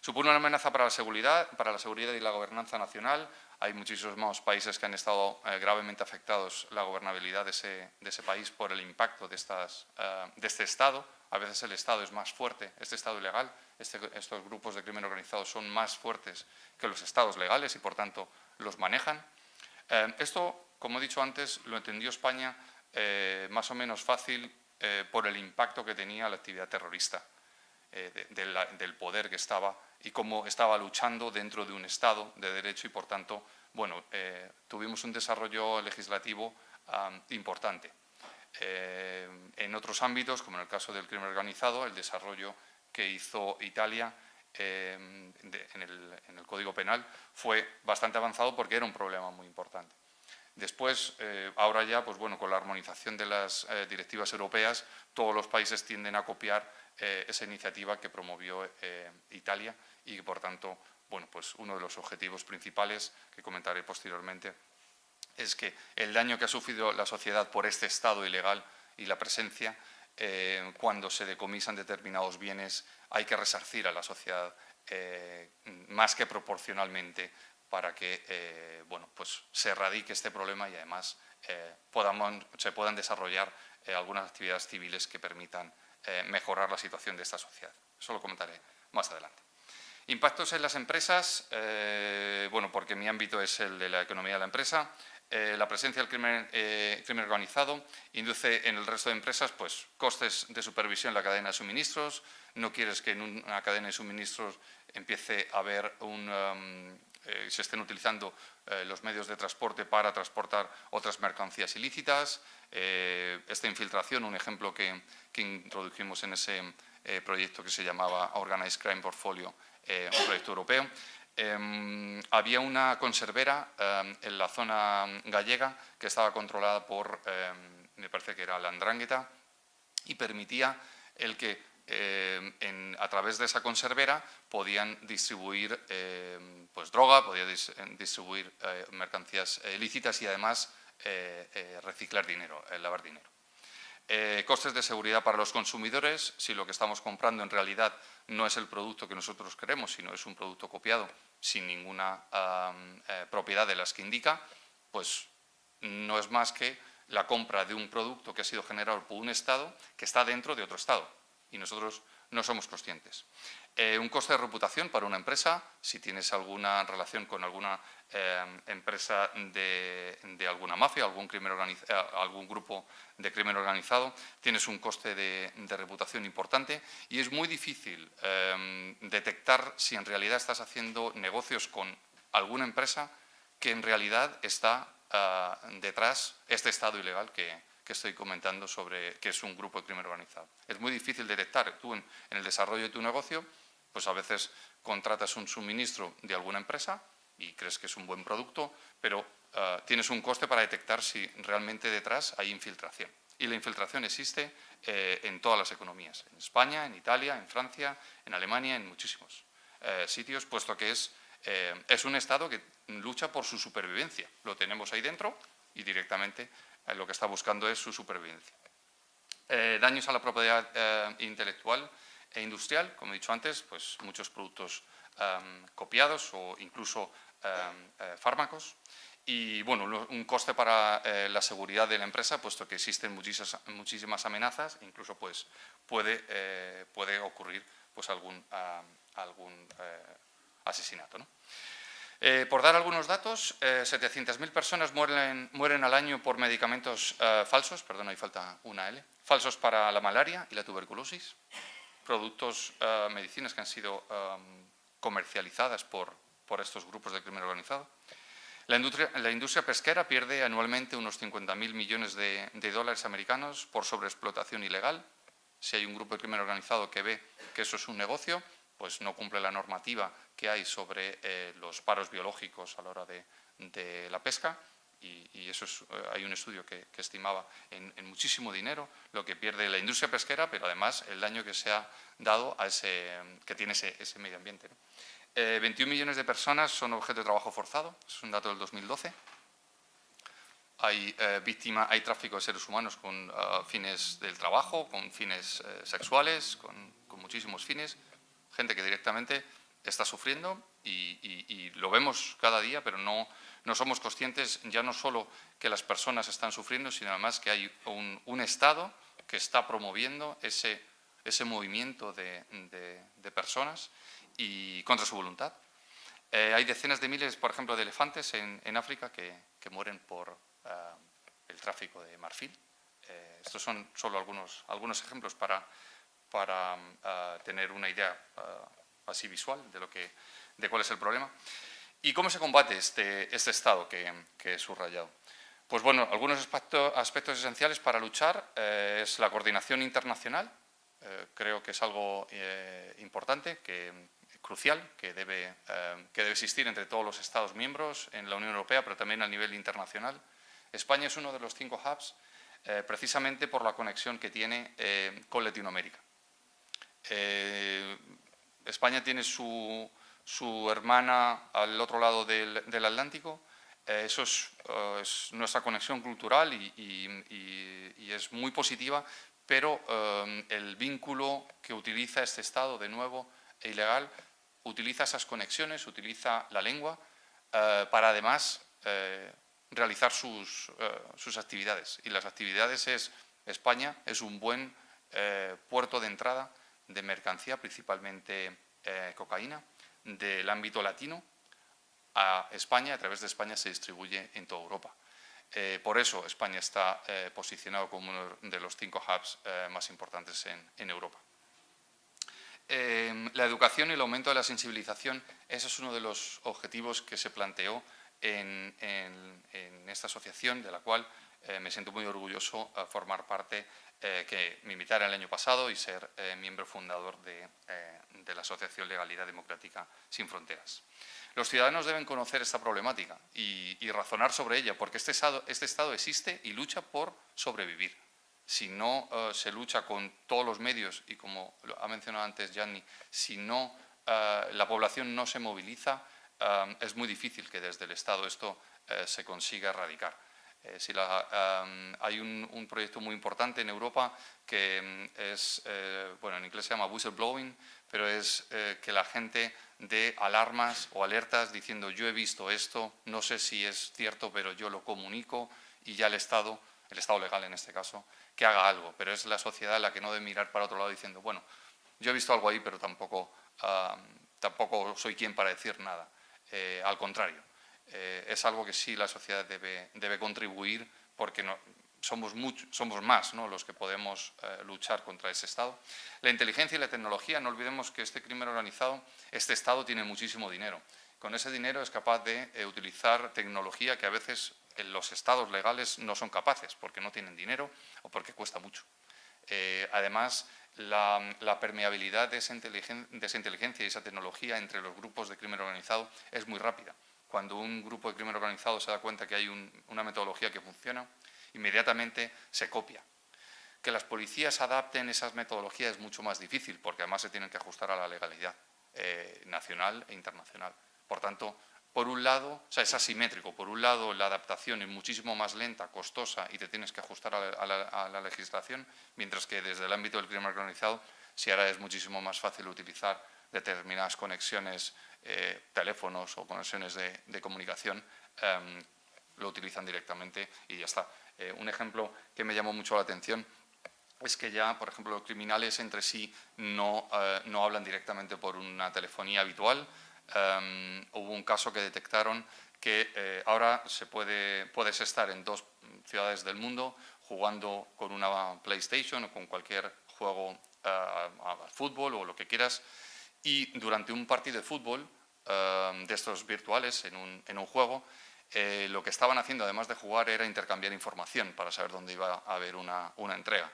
Supone una amenaza para la seguridad y la gobernanza nacional. Hay muchísimos países que han estado gravemente afectados la gobernabilidad de ese país por el impacto de este Estado. A veces el Estado es más fuerte, este Estado ilegal, estos grupos de crimen organizado son más fuertes que los Estados legales y, por tanto, los manejan. Esto, como he dicho antes, lo entendió España más o menos fácil por el impacto que tenía la actividad terrorista, del poder que estaba y cómo estaba luchando dentro de un Estado de derecho y, por tanto, bueno, tuvimos un desarrollo legislativo importante. En otros ámbitos, como en el caso del crimen organizado, el desarrollo que hizo Italia en el Código Penal fue bastante avanzado porque era un problema muy importante. Después, ahora ya, pues bueno, con la armonización de las directivas europeas, todos los países tienden a copiar esa iniciativa que promovió Italia y que, por tanto, bueno, pues uno de los objetivos principales que comentaré posteriormente es que el daño que ha sufrido la sociedad por este Estado ilegal y la presencia, cuando se decomisan determinados bienes, hay que resarcir a la sociedad más que proporcionalmente para que bueno, pues se erradique este problema y además se puedan desarrollar algunas actividades civiles que permitan mejorar la situación de esta sociedad. Eso lo comentaré más adelante. Impactos en las empresas, bueno, porque mi ámbito es el de la economía de la empresa. La presencia del crimen organizado induce en el resto de empresas pues, costes de supervisión en la cadena de suministros. No quieres que en una cadena de suministros empiece a haber se estén utilizando los medios de transporte para transportar otras mercancías ilícitas. Esta infiltración, un ejemplo que introdujimos en ese proyecto que se llamaba Organized Crime Portfolio, un proyecto europeo. Había una conservera en la zona gallega que estaba controlada por, me parece que era la Andrangheta, y permitía el que a través de esa conservera podían distribuir pues droga, podían distribuir mercancías ilícitas y además reciclar dinero, lavar dinero. Costes de seguridad para los consumidores. Si lo que estamos comprando en realidad no es el producto que nosotros queremos, sino es un producto copiado sin ninguna propiedad de las que indica, pues no es más que la compra de un producto que ha sido generado por un Estado que está dentro de otro Estado y nosotros no somos conscientes. Un coste de reputación para una empresa, si tienes alguna relación con alguna empresa de alguna mafia, algún grupo de crimen organizado, tienes un coste de reputación importante y es muy difícil detectar si en realidad estás haciendo negocios con alguna empresa que en realidad está detrás este Estado ilegal que estoy comentando sobre que es un grupo de crimen organizado. Es muy difícil detectar. Tú en el desarrollo de tu negocio, pues a veces contratas un suministro de alguna empresa y crees que es un buen producto, pero tienes un coste para detectar si realmente detrás hay infiltración. Y la infiltración existe en todas las economías, en España, en Italia, en Francia, en Alemania, en muchísimos sitios, puesto que es un Estado que lucha por su supervivencia. Lo tenemos ahí dentro y directamente lo que está buscando es su supervivencia. Daños a la propiedad intelectual e industrial, como he dicho antes, pues muchos productos copiados o incluso fármacos. Y bueno, un coste para la seguridad de la empresa, puesto que existen muchísimas amenazas, incluso pues puede ocurrir pues algún asesinato, ¿no? Por dar algunos datos, 700.000 personas mueren al año por medicamentos falsos, perdón, ahí falta una L, falsos para la malaria y la tuberculosis, productos, medicinas que han sido comercializadas por estos grupos de crimen organizado. La industria pesquera pierde anualmente unos 50.000 millones de dólares americanos por sobreexplotación ilegal. Si hay un grupo de crimen organizado que ve que eso es un negocio, pues no cumple la normativa que hay sobre los paros biológicos a la hora de la pesca y eso hay un estudio que estimaba en muchísimo dinero lo que pierde la industria pesquera, pero además el daño que se ha dado a que tiene ese medio ambiente, ¿no? 21 millones de personas son objeto de trabajo forzado, es un dato del 2012. Hay tráfico de seres humanos con fines del trabajo, con fines sexuales, con muchísimos fines. Gente que directamente está sufriendo y lo vemos cada día, pero no somos conscientes ya no solo que las personas están sufriendo, sino además que hay un Estado que está promoviendo ese movimiento de personas y contra su voluntad. Hay decenas de miles, por ejemplo, de elefantes en África que mueren por el tráfico de marfil. Estos son solo algunos ejemplos para tener una idea así visual de cuál es el problema. ¿Y cómo se combate este Estado que he subrayado? Pues bueno, algunos aspectos esenciales para luchar es la coordinación internacional. Creo que es algo importante, crucial, que debe existir entre todos los Estados miembros en la Unión Europea, pero también a nivel internacional. España es uno de los 5 hubs precisamente por la conexión que tiene con Latinoamérica. España tiene su hermana al otro lado del Atlántico. Eso es nuestra conexión cultural y es muy positiva, pero el vínculo que utiliza este Estado, de nuevo, ilegal, utiliza esas conexiones, utiliza la lengua para además realizar sus actividades. Y las actividades España es un buen puerto de entrada de mercancía, principalmente cocaína, del ámbito latino a España. A través de España se distribuye en toda Europa. Por eso España está posicionado como uno de los 5 hubs más importantes en Europa. La educación y el aumento de la sensibilización, ese es uno de los objetivos que se planteó en esta asociación, de la cual me siento muy orgulloso formar parte, que me invitaron el año pasado y ser miembro fundador de la Asociación Legalidad Democrática Sin Fronteras. Los ciudadanos deben conocer esta problemática y razonar sobre ella, porque este Estado existe y lucha por sobrevivir. Si no se lucha con todos los medios y, como ha mencionado antes Gianni, si no la población no se moviliza, es muy difícil que desde el Estado esto se consiga erradicar. Hay un proyecto muy importante en Europa que es, bueno, en inglés se llama whistleblowing, pero es que la gente dé alarmas o alertas diciendo yo he visto esto, no sé si es cierto, pero yo lo comunico, y ya el Estado legal en este caso, que haga algo. Pero es la sociedad la que no debe mirar para otro lado diciendo, bueno, yo he visto algo ahí, pero tampoco soy quien para decir nada. Al contrario, es algo que sí la sociedad debe contribuir, porque somos más, ¿no?, los que podemos luchar contra ese Estado. La inteligencia y la tecnología, no olvidemos que este crimen organizado, este Estado tiene muchísimo dinero. Con ese dinero es capaz de utilizar tecnología que a veces los estados legales no son capaces, porque no tienen dinero o porque cuesta mucho. Además, la permeabilidad de esa inteligencia y esa tecnología entre los grupos de crimen organizado es muy rápida. Cuando un grupo de crimen organizado se da cuenta que hay una metodología que funciona, inmediatamente se copia. Que las policías adapten esas metodologías es mucho más difícil, porque además se tienen que ajustar a la legalidad nacional e internacional. Por tanto, por un lado, o sea, es asimétrico. Por un lado, la adaptación es muchísimo más lenta, costosa, y te tienes que ajustar a la legislación, mientras que desde el ámbito del crimen organizado, si ahora es muchísimo más fácil utilizar determinadas conexiones, teléfonos o conexiones de comunicación, lo utilizan directamente y ya está. Un ejemplo que me llamó mucho la atención es que ya, por ejemplo, los criminales entre sí no hablan directamente por una telefonía habitual. Hubo un caso que detectaron que ahora puedes estar en 2 ciudades del mundo jugando con una PlayStation o con cualquier juego al fútbol o lo que quieras, y durante un partido de fútbol de estos virtuales en un juego, lo que estaban haciendo, además de jugar, era intercambiar información para saber dónde iba a haber una entrega.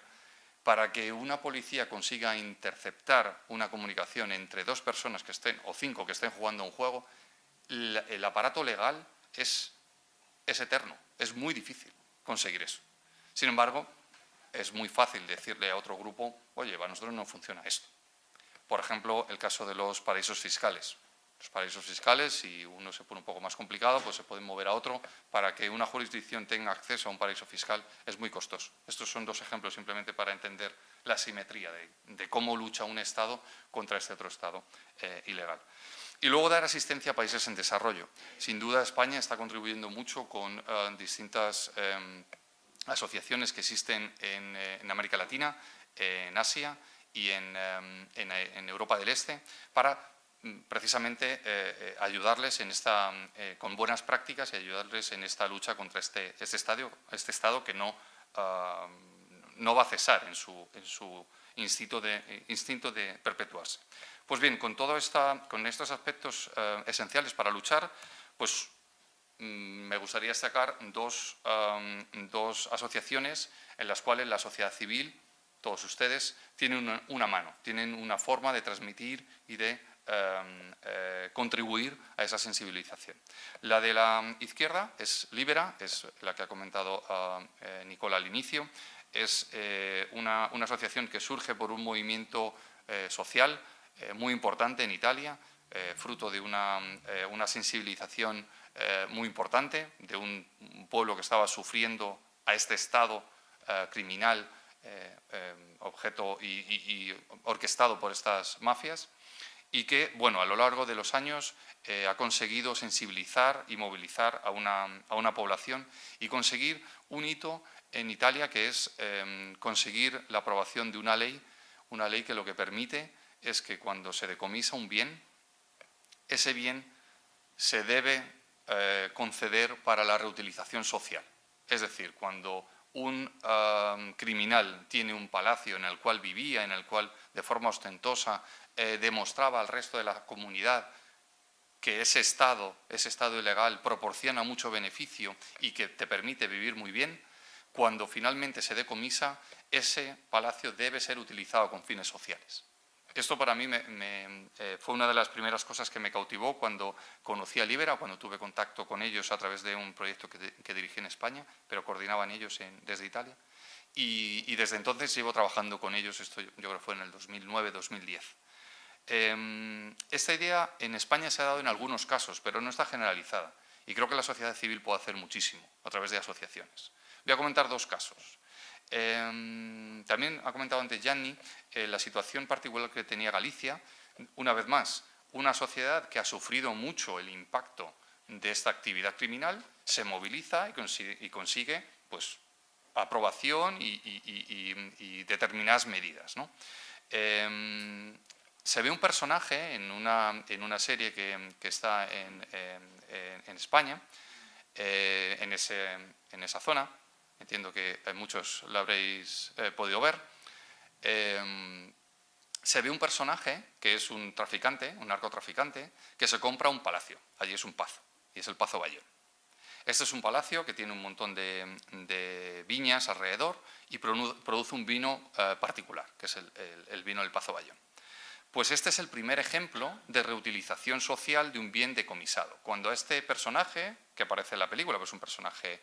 Para que una policía consiga interceptar una comunicación entre 2 personas que estén, o 5 que estén jugando un juego, el aparato legal es eterno, es muy difícil conseguir eso. Sin embargo, es muy fácil decirle a otro grupo, oye, para nosotros no funciona esto. Por ejemplo, el caso de los paraísos fiscales. Los paraísos fiscales, si uno se pone un poco más complicado, pues se pueden mover a otro. Para que una jurisdicción tenga acceso a un paraíso fiscal es muy costoso. Estos son 2 ejemplos simplemente para entender la asimetría de cómo lucha un Estado contra este otro Estado ilegal. Y luego dar asistencia a países en desarrollo. Sin duda, España está contribuyendo mucho con distintas asociaciones que existen en América Latina, en Asia y en Europa del Este, para precisamente ayudarles con buenas prácticas y ayudarles en esta lucha contra este Estado que no va a cesar en su instinto de perpetuarse. Pues bien, con estos aspectos esenciales para luchar, pues me gustaría destacar dos asociaciones en las cuales la sociedad civil, todos ustedes, tienen una mano, tienen una forma de transmitir y de contribuir a esa sensibilización. La de la izquierda es Libera, es la que ha comentado Nicola al inicio. Es una asociación que surge por un movimiento social muy importante en Italia, fruto de una sensibilización muy importante de un pueblo que estaba sufriendo a este Estado criminal objeto y orquestado por estas mafias, y que, bueno, a lo largo de los años ha conseguido sensibilizar y movilizar a una población y conseguir un hito en Italia, que es conseguir la aprobación de una ley que lo que permite es que cuando se decomisa un bien, ese bien se debe conceder para la reutilización social. Es decir, cuando un criminal tiene un palacio en el cual vivía, en el cual de forma ostentosa demostraba al resto de la comunidad que ese estado ilegal proporciona mucho beneficio y que te permite vivir muy bien, cuando finalmente se decomisa, ese palacio debe ser utilizado con fines sociales. Esto para mí fue una de las primeras cosas que me cautivó cuando conocí a Libera, cuando tuve contacto con ellos a través de un proyecto que dirigí en España, pero coordinaban ellos desde Italia. Y desde entonces llevo trabajando con ellos, esto yo creo que fue en el 2009-2010. Esta idea en España se ha dado en algunos casos, pero no está generalizada. Y creo que la sociedad civil puede hacer muchísimo a través de asociaciones. Voy a comentar dos casos. También ha comentado antes Gianni la situación particular que tenía Galicia. Una vez más, una sociedad que ha sufrido mucho el impacto de esta actividad criminal, se moviliza y consigue pues, aprobación y determinadas medidas, ¿no? Se ve un personaje en una serie que está en España, en esa zona, entiendo que muchos lo habréis podido ver. Se ve un personaje que es un traficante, un narcotraficante, que se compra un palacio. Allí es un pazo, y es el Pazo Bayón. Este es un palacio que tiene un montón de viñas alrededor y produce un vino particular, que es el vino del Pazo Bayón. Pues este es el primer ejemplo de reutilización social de un bien decomisado. Cuando este personaje, que aparece en la película, pues es un personaje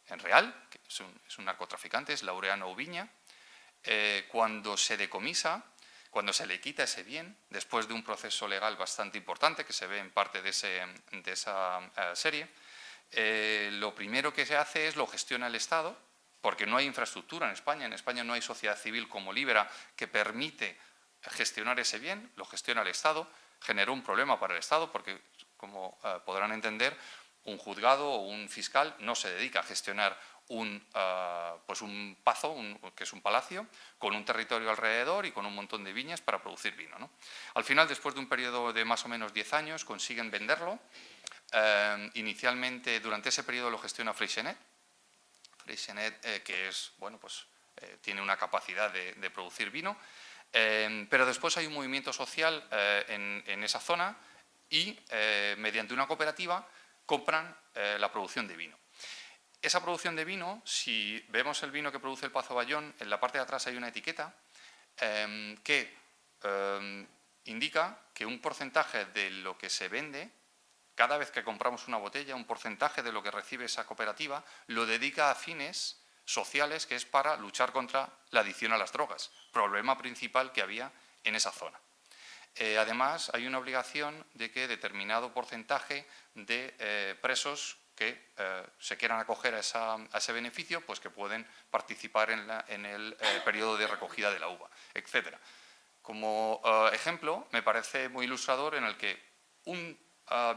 en real, que es un narcotraficante, es Laureano Ubiña, cuando se decomisa, cuando se le quita ese bien, después de un proceso legal bastante importante, que se ve en parte de esa serie, lo primero que se hace es lo gestiona el Estado, porque no hay infraestructura en España no hay sociedad civil como Libera que permite gestionar ese bien, lo gestiona el Estado, generó un problema para el Estado porque, como podrán entender, un juzgado o un fiscal no se dedica a gestionar un pazo, que es un palacio, con un territorio alrededor y con un montón de viñas para producir vino, ¿no? Al final, después de un periodo de más o menos 10 años, consiguen venderlo. Inicialmente, durante ese periodo lo gestiona Freixenet, que es, bueno, pues, tiene una capacidad de producir vino. Pero después hay un movimiento social en esa zona y mediante una cooperativa compran la producción de vino. Esa producción de vino, si vemos el vino que produce el Pazo Bayón, en la parte de atrás hay una etiqueta que indica que un porcentaje de lo que se vende, cada vez que compramos una botella, un porcentaje de lo que recibe esa cooperativa, lo dedica a fines sociales, que es para luchar contra la adicción a las drogas, problema principal que había en esa zona. Además, hay una obligación de que determinado porcentaje de presos que se quieran acoger a ese beneficio, pues que pueden participar en el periodo de recogida de la uva, etc. Como ejemplo, me parece muy ilustrador en el que un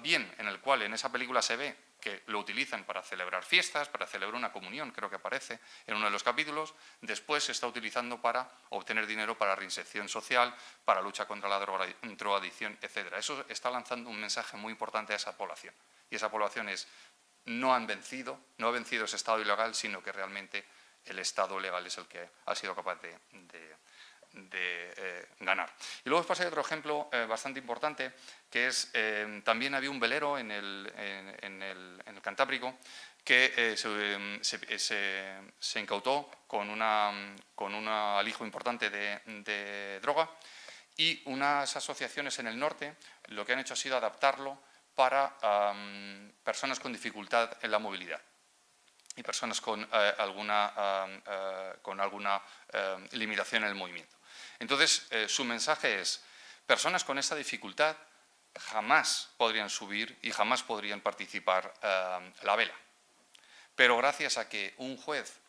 bien en el cual en esa película se ve que lo utilizan para celebrar fiestas, para celebrar una comunión, creo que aparece en uno de los capítulos, después se está utilizando para obtener dinero para reinserción social, para lucha contra la drogadicción, etc. Eso está lanzando un mensaje muy importante a esa población. Y esa población es, no ha vencido ese Estado ilegal, sino que realmente el Estado legal es el que ha sido capaz de ganar. Y luego os pasé otro ejemplo bastante importante, que es, también había un velero en el Cantábrico que se incautó con un alijo importante de droga, y unas asociaciones en el norte lo que han hecho ha sido adaptarlo para personas con dificultad en la movilidad y personas con alguna limitación en el movimiento. Entonces, su mensaje es, personas con esta dificultad jamás podrían subir y jamás podrían participar la vela. Pero gracias a que un juez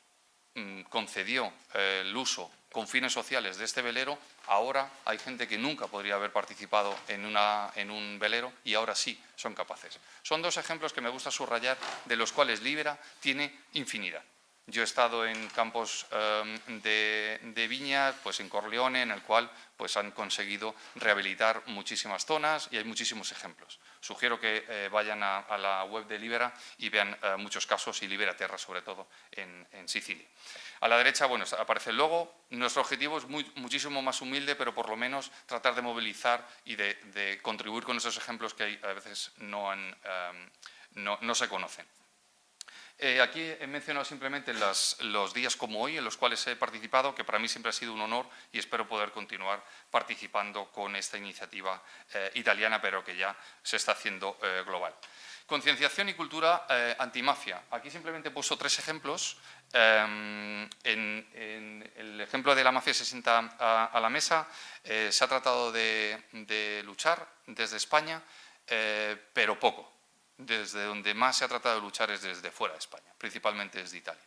concedió el uso con fines sociales de este velero, ahora hay gente que nunca podría haber participado en un velero y ahora sí son capaces. Son dos ejemplos que me gusta subrayar, de los cuales Libera tiene infinidad. Yo he estado en campos de viña, pues en Corleone, en el cual pues han conseguido rehabilitar muchísimas zonas y hay muchísimos ejemplos. Sugiero que vayan a la web de Libera y vean muchos casos, y Libera Terra sobre todo en Sicilia. A la derecha, bueno, aparece el logo. Nuestro objetivo es muchísimo más humilde, pero por lo menos tratar de movilizar y de contribuir con esos ejemplos que a veces no se conocen. Aquí he mencionado simplemente los días como hoy en los cuales he participado, que para mí siempre ha sido un honor y espero poder continuar participando con esta iniciativa italiana, pero que ya se está haciendo global. Concienciación y cultura antimafia. Aquí simplemente he puesto 3 ejemplos. En el ejemplo de la mafia se sienta a la mesa. Se ha tratado de luchar desde España, pero poco. Desde donde más se ha tratado de luchar es desde fuera de España, principalmente desde Italia.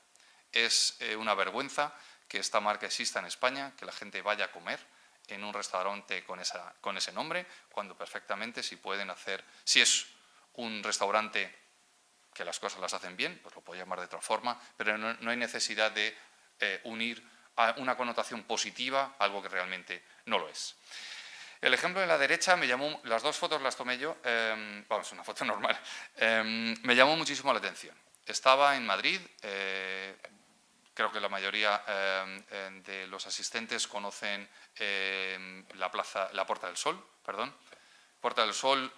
Es una vergüenza que esta marca exista en España, que la gente vaya a comer en un restaurante con ese nombre, cuando perfectamente si es un restaurante que las cosas las hacen bien, pues lo puedo llamar de otra forma, pero no hay necesidad de unir a una connotación positiva algo que realmente no lo es. El ejemplo de la derecha me llamó, las 2 fotos las tomé yo, vamos, una foto normal, me llamó muchísimo la atención. Estaba en Madrid, creo que la mayoría de los asistentes conocen la Puerta del Sol, perdón. Puerta del Sol,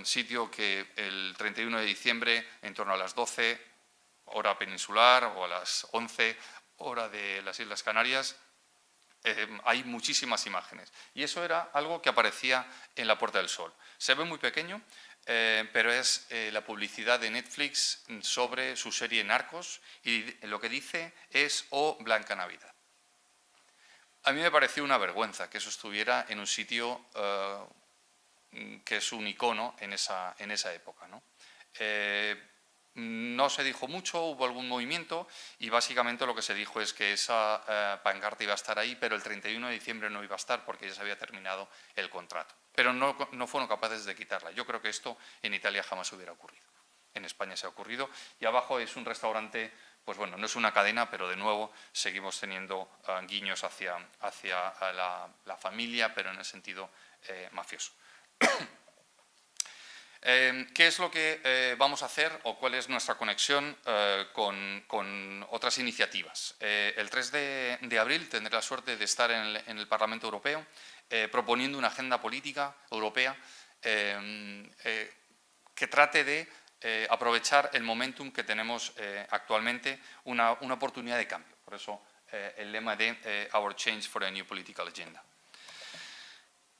sitio que el 31 de diciembre, en torno a las 12, hora peninsular, o a las 11, hora de las Islas Canarias, hay muchísimas imágenes. Y eso era algo que aparecía en la Puerta del Sol. Se ve muy pequeño, pero es la publicidad de Netflix sobre su serie Narcos, y lo que dice es "Oh, Blanca Navidad". A mí me pareció una vergüenza que eso estuviera en un sitio que es un icono en esa época, ¿no? No se dijo mucho, hubo algún movimiento y básicamente lo que se dijo es que esa pancarta iba a estar ahí, pero el 31 de diciembre no iba a estar porque ya se había terminado el contrato. Pero no fueron capaces de quitarla. Yo creo que esto en Italia jamás hubiera ocurrido. En España se ha ocurrido. Y abajo es un restaurante, pues bueno, no es una cadena, pero de nuevo seguimos teniendo guiños hacia la familia, pero en el sentido mafioso. ¿Qué es lo que vamos a hacer o cuál es nuestra conexión con otras iniciativas? El 3 de abril tendré la suerte de estar en el Parlamento Europeo proponiendo una agenda política europea que trate de aprovechar el momentum que tenemos actualmente, una oportunidad de cambio. Por eso el lema de Our Change for a New Political Agenda.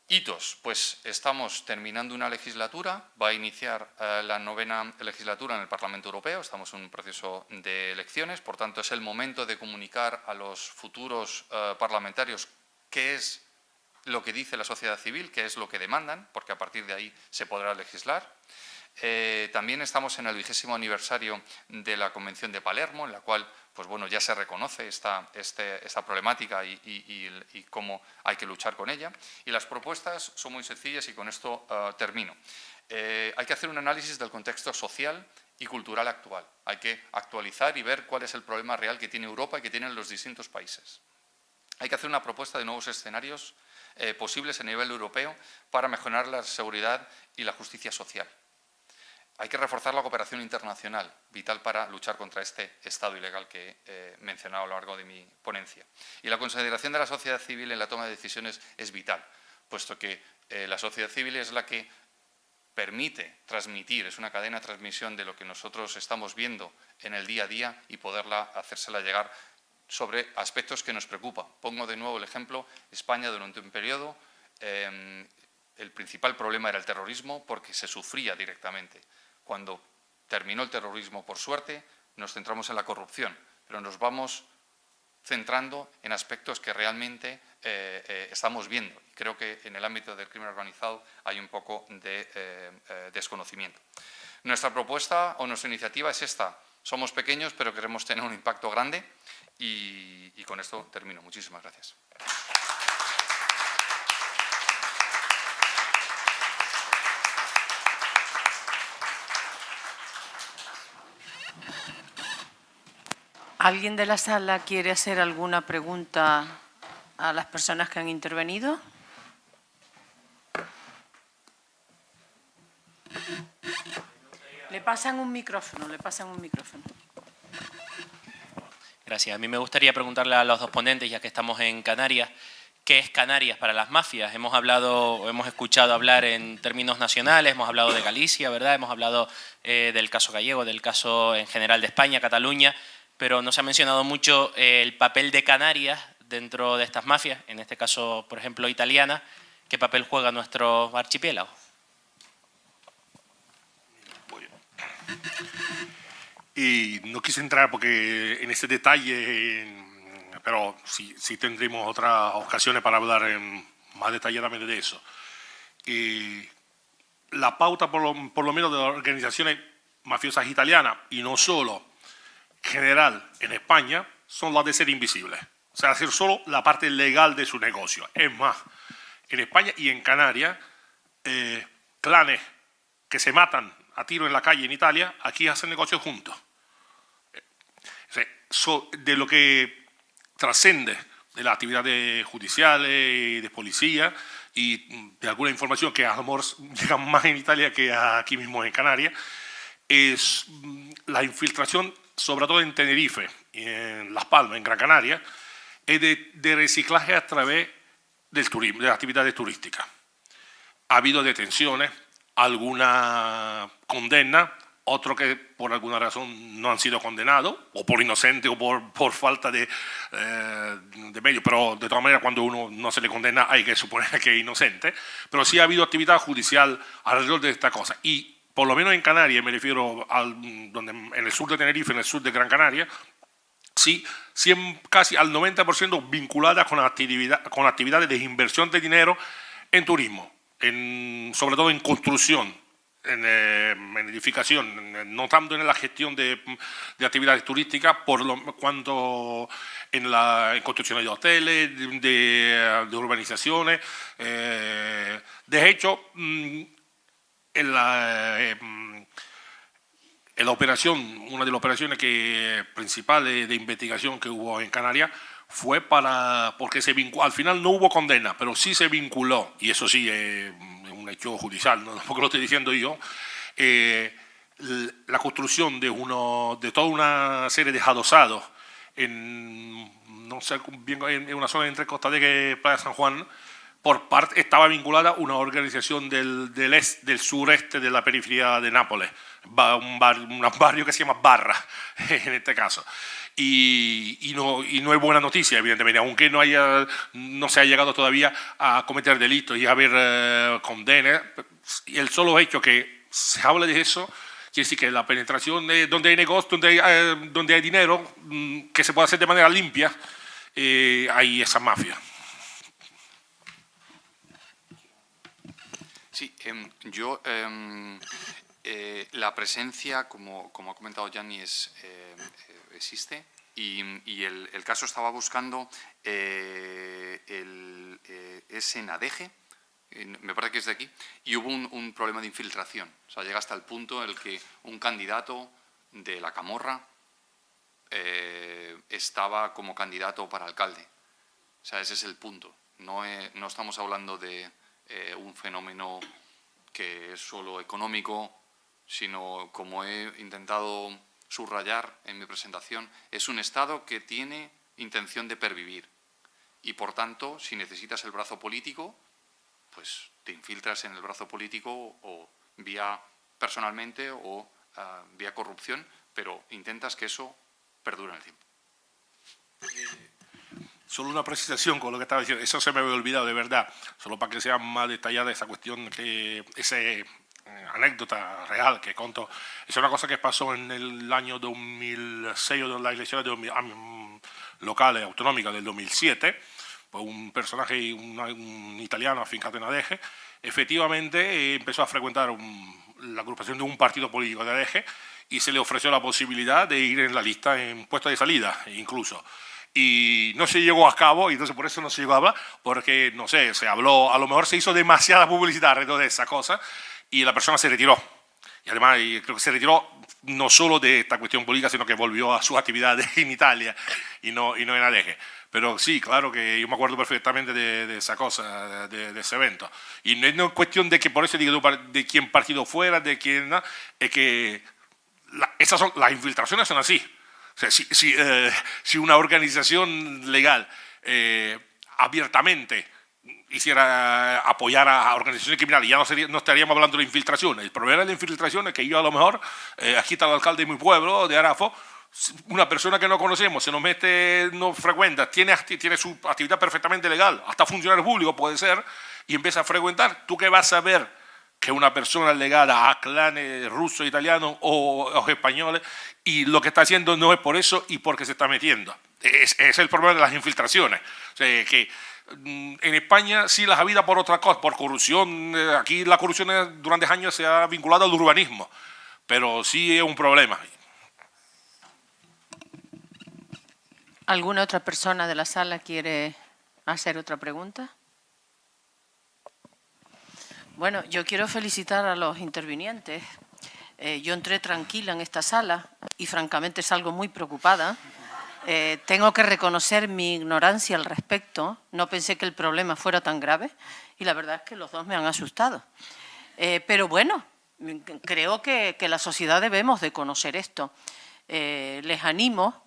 Hitos, pues estamos terminando una legislatura, va a iniciar la 9ª legislatura en el Parlamento Europeo, estamos en un proceso de elecciones, por tanto es el momento de comunicar a los futuros parlamentarios qué es lo que dice la sociedad civil, qué es lo que demandan, porque a partir de ahí se podrá legislar. También estamos en el 20º aniversario de la Convención de Palermo, en la cual pues bueno, ya se reconoce esta problemática y cómo hay que luchar con ella. Y las propuestas son muy sencillas y con esto termino. Hay que hacer un análisis del contexto social y cultural actual. Hay que actualizar y ver cuál es el problema real que tiene Europa y que tienen los distintos países. Hay que hacer una propuesta de nuevos escenarios posibles a nivel europeo para mejorar la seguridad y la justicia social. Hay que reforzar la cooperación internacional, vital para luchar contra este estado ilegal que he mencionado a lo largo de mi ponencia. Y la consideración de la sociedad civil en la toma de decisiones es vital, puesto que la sociedad civil es la que permite transmitir, es una cadena de transmisión de lo que nosotros estamos viendo en el día a día y hacérsela llegar sobre aspectos que nos preocupan. Pongo de nuevo el ejemplo, España durante un periodo, el principal problema era el terrorismo porque se sufría directamente. Cuando terminó el terrorismo, por suerte, nos centramos en la corrupción, pero nos vamos centrando en aspectos que realmente estamos viendo. Y creo que en el ámbito del crimen organizado hay un poco de desconocimiento. Nuestra propuesta o nuestra iniciativa es esta. Somos pequeños, pero queremos tener un impacto grande y con esto termino. Muchísimas gracias. ¿Alguien de la sala quiere hacer alguna pregunta a las personas que han intervenido? Le pasan un micrófono, Gracias. A mí me gustaría preguntarle a los dos ponentes, ya que estamos en Canarias, ¿qué es Canarias para las mafias? Hemos escuchado hablar en términos nacionales, hemos hablado de Galicia, ¿verdad? Hemos hablado del caso gallego, del caso en general de España, Cataluña, pero no se ha mencionado mucho el papel de Canarias dentro de estas mafias, en este caso, por ejemplo, italiana. ¿Qué papel juega nuestro archipiélago? Y no quise entrar porque en ese detalle, pero sí tendremos otras ocasiones para hablar más detalladamente de eso. Y la pauta, por lo menos, de las organizaciones mafiosas italianas, y no solo, general en España, son las de ser invisibles. O sea, hacer solo la parte legal de su negocio. Es más, en España y en Canarias, clanes que se matan a tiro en la calle en Italia, aquí hacen negocios juntos. De lo que trascende de las actividades judiciales y de policía y de alguna información que a lo mejor llega más en Italia que aquí mismo en Canarias, es la infiltración, sobre todo en Tenerife y en Las Palmas, en Gran Canaria, es de reciclaje a través del turismo, de las actividades turísticas. Ha habido detenciones, alguna condena, otros que por alguna razón no han sido condenados, o por inocente o por falta de medios, pero de todas maneras cuando uno no se le condena hay que suponer que es inocente, pero sí ha habido actividad judicial alrededor de esta cosa. Y por lo menos en Canarias, me refiero en el sur de Tenerife, en el sur de Gran Canaria, sí, casi al 90% vinculadas con actividades de inversión de dinero en turismo, sobre todo en construcción, en edificación, no tanto en la gestión de actividades turísticas, cuanto en construcción de hoteles, de urbanizaciones. De hecho, en la operación, una de las operaciones principales de investigación que hubo en Canarias fue porque al final no hubo condena, pero sí se vinculó, y eso sí es un hecho judicial, no porque lo estoy diciendo yo, la construcción de toda una serie de adosados no sé bien, en una zona entre Costa de y Playa San Juan. Estaba vinculada a una organización del sureste de la periferia de Nápoles, un barrio que se llama Barra, en este caso. Y no es buena noticia, evidentemente, aunque no se ha llegado todavía a cometer delitos y a haber condenas. Y el solo hecho que se hable de eso quiere decir que la penetración donde hay negocio, donde hay dinero, que se puede hacer de manera limpia, hay esa mafia. Sí, la presencia, como ha comentado Gianni, existe y el caso estaba buscando es en Adeje, me parece que es de aquí, y hubo un problema de infiltración. O sea, llega hasta el punto en el que un candidato de la Camorra estaba como candidato para alcalde. O sea, ese es el punto. No estamos hablando de un fenómeno que es solo económico, sino, como he intentado subrayar en mi presentación, es un Estado que tiene intención de pervivir. Y, por tanto, si necesitas el brazo político, pues te infiltras en el brazo político o vía personalmente o vía corrupción, pero intentas que eso perdure en el tiempo. Solo una precisación con lo que estaba diciendo, eso se me había olvidado de verdad, solo para que sea más detallada esa cuestión, esa anécdota real que conto. Es una cosa que pasó en el año 2006 o en las elecciones locales, autonómicas del 2007, pues un personaje, un italiano afincado en Adeje, efectivamente empezó a frecuentar la agrupación de un partido político de Adeje y se le ofreció la posibilidad de ir en la lista en puesto de salida incluso. Y no se llegó a cabo, y entonces por eso no se llegó a hablar, porque, no sé, se habló, a lo mejor se hizo demasiada publicidad alrededor de esa cosa, y la persona se retiró. Y además creo que se retiró no solo de esta cuestión política, sino que volvió a sus actividades en Italia y no en Adeje. Pero sí, claro que yo me acuerdo perfectamente de esa cosa, de ese evento. Y no es cuestión de que por eso digo de quién partido fuera, de quién no, es que las infiltraciones son así. O sea, si una organización legal abiertamente hiciera apoyar a organizaciones criminales, ya no estaríamos hablando de infiltraciones. El problema de la infiltración es que yo a lo mejor, aquí está el alcalde de mi pueblo, de Arafo, una persona que no conocemos, se nos mete, no frecuenta, tiene su actividad perfectamente legal, hasta funcionario público puede ser, y empieza a frecuentar. ¿Tú qué vas a ver que una persona legada a clanes rusos, italianos o españoles, y lo que está haciendo no es por eso y porque se está metiendo? Es el problema de las infiltraciones. O sea, que en España sí las ha habido por otra cosa, por corrupción. Aquí la corrupción durante años se ha vinculado al urbanismo, pero sí es un problema. ¿Alguna otra persona de la sala quiere hacer otra pregunta? Bueno, yo quiero felicitar a los intervinientes. Yo entré tranquila en esta sala y francamente salgo muy preocupada. Tengo que reconocer mi ignorancia al respecto. No pensé que el problema fuera tan grave y la verdad es que los dos me han asustado. Pero bueno, creo que la sociedad debemos de conocer esto. Les animo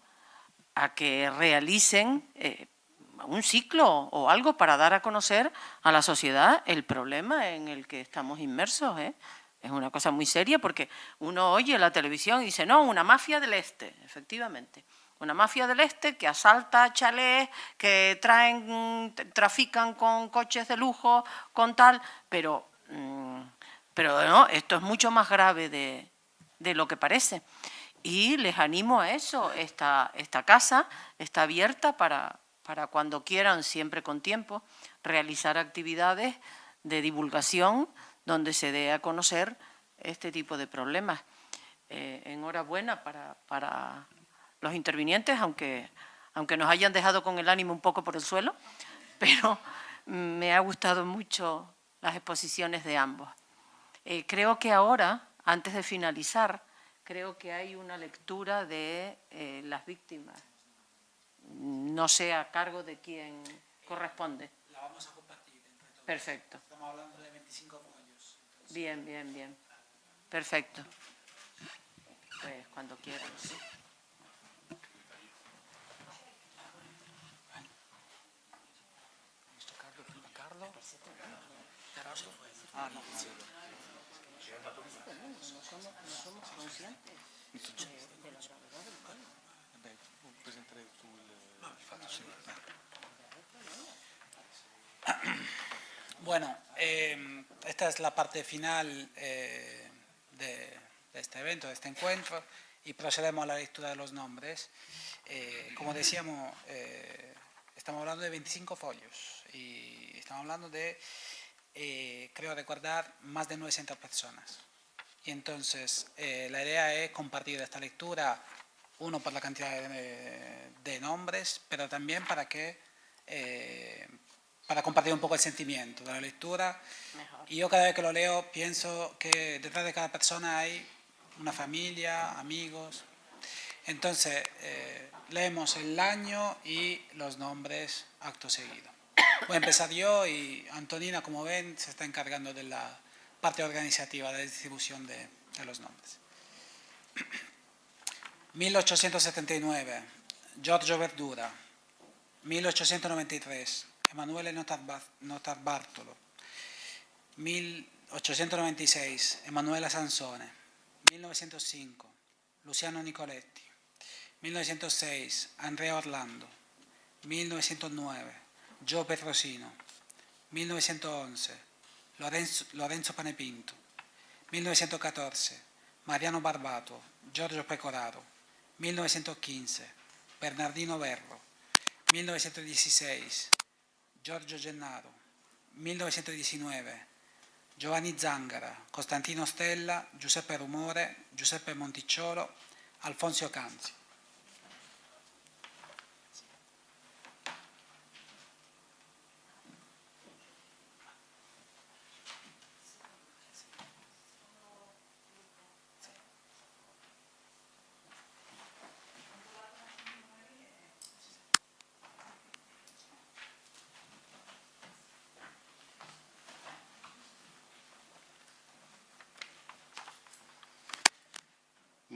a que realicen un ciclo o algo para dar a conocer a la sociedad el problema en el que estamos inmersos. Es una cosa muy seria porque uno oye la televisión y dice, no, una mafia del este, efectivamente. Una mafia del este que asalta chalés, que trafican con coches de lujo, con tal, pero no, esto es mucho más grave de lo que parece. Y les animo a eso. Esta casa está abierta para cuando quieran, siempre con tiempo, realizar actividades de divulgación donde se dé a conocer este tipo de problemas. Enhorabuena para los intervinientes, aunque nos hayan dejado con el ánimo un poco por el suelo, pero me ha gustado mucho las exposiciones de ambos. Creo que ahora, antes de finalizar, creo que hay una lectura de las víctimas. No sé a cargo de quién corresponde. La vamos a compartir entre todos. Perfecto. Estamos hablando de 25 folios. Entonces. Bien. Perfecto. Pues cuando quieran. ¿Sí? ¿Carlos? Ah, no. No somos conscientes de la gravedad del tema. Bueno, esta es la parte final de este evento, de este encuentro, y procedemos a la lectura de los nombres. Como decíamos, estamos hablando de 25 folios y estamos hablando de, creo recordar, más de 900 personas. Y entonces, la idea es compartir esta lectura, uno por la cantidad de nombres, pero también para compartir un poco el sentimiento de la lectura. Mejor. Y yo cada vez que lo leo pienso que detrás de cada persona hay una familia, amigos. Entonces, leemos el año y los nombres acto seguido. Voy a empezar yo y Antonina, como ven, se está encargando de la parte organizativa de distribución de los nombres. 1879, Giorgio Verdura. 1893, Emanuele Notarbartolo. 1896, Emanuela Sansone. 1905, Luciano Nicoletti. 1906, Andrea Orlando. 1909, Joe Petrosino. 1911, Lorenzo Panepinto. 1914, Mariano Barbato, Giorgio Pecoraro. 1915, Bernardino Verro. 1916, Giorgio Gennaro. 1919, Giovanni Zangara, Costantino Stella, Giuseppe Rumore, Giuseppe Monticciolo, Alfonsio Canzi.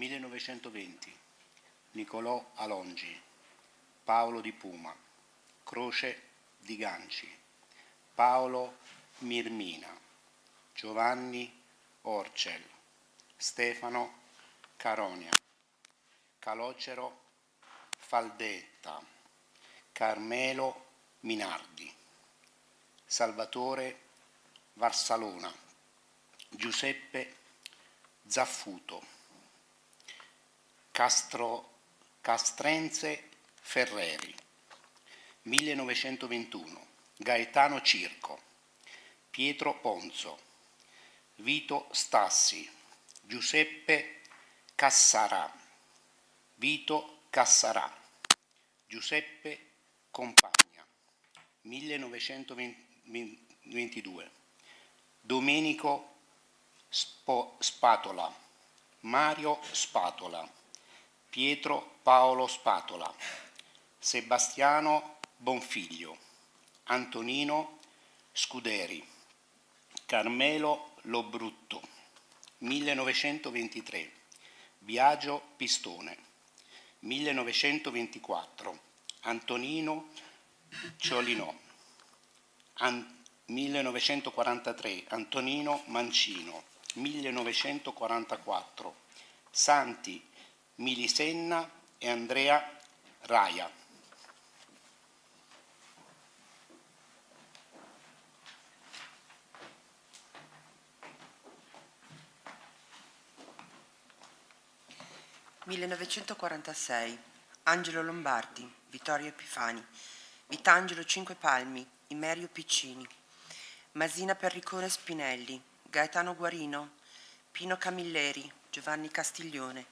1920 Nicolò Alongi, Paolo Di Puma, Croce di Ganci, Paolo Mirmina, Giovanni Orcel, Stefano Caronia, Calogero Faldetta, Carmelo Minardi, Salvatore Varsalona, Giuseppe Zaffuto, Castrense Ferreri, 1921 Gaetano Circo, Pietro Ponzo, Vito Stassi, Giuseppe Cassarà, Vito Cassarà, Giuseppe Compagna, 1922 Domenico Spatola, Mario Spatola, Pietro Paolo Spatola, Sebastiano Bonfiglio, Antonino Scuderi, Carmelo Lobrutto, 1923 Biagio Pistone, 1924 Antonino Ciolinò, 1943 Antonino Mancino, 1944 Santi Milisenna e Andrea Raia. (1946) Angelo Lombardi, Vittorio Epifani, Vitangelo Cinquepalmi, Imerio Piccini, Masina Perricone Spinelli, Gaetano Guarino, Pino Camilleri, Giovanni Castiglione,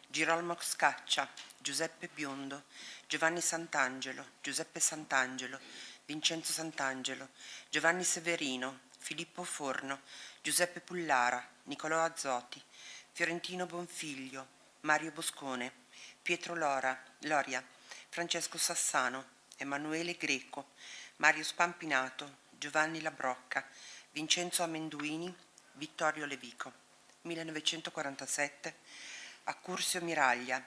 Girolamo Scaccia, Giuseppe Biondo, Giovanni Sant'Angelo, Giuseppe Sant'Angelo, Vincenzo Sant'Angelo, Giovanni Severino, Filippo Forno, Giuseppe Pullara, Nicolò Azzotti, Fiorentino Bonfiglio, Mario Boscone, Pietro Loria, Francesco Sassano, Emanuele Greco, Mario Spampinato, Giovanni Labrocca, Vincenzo Amenduini, Vittorio Levico. 1947 Accursio Miraglia,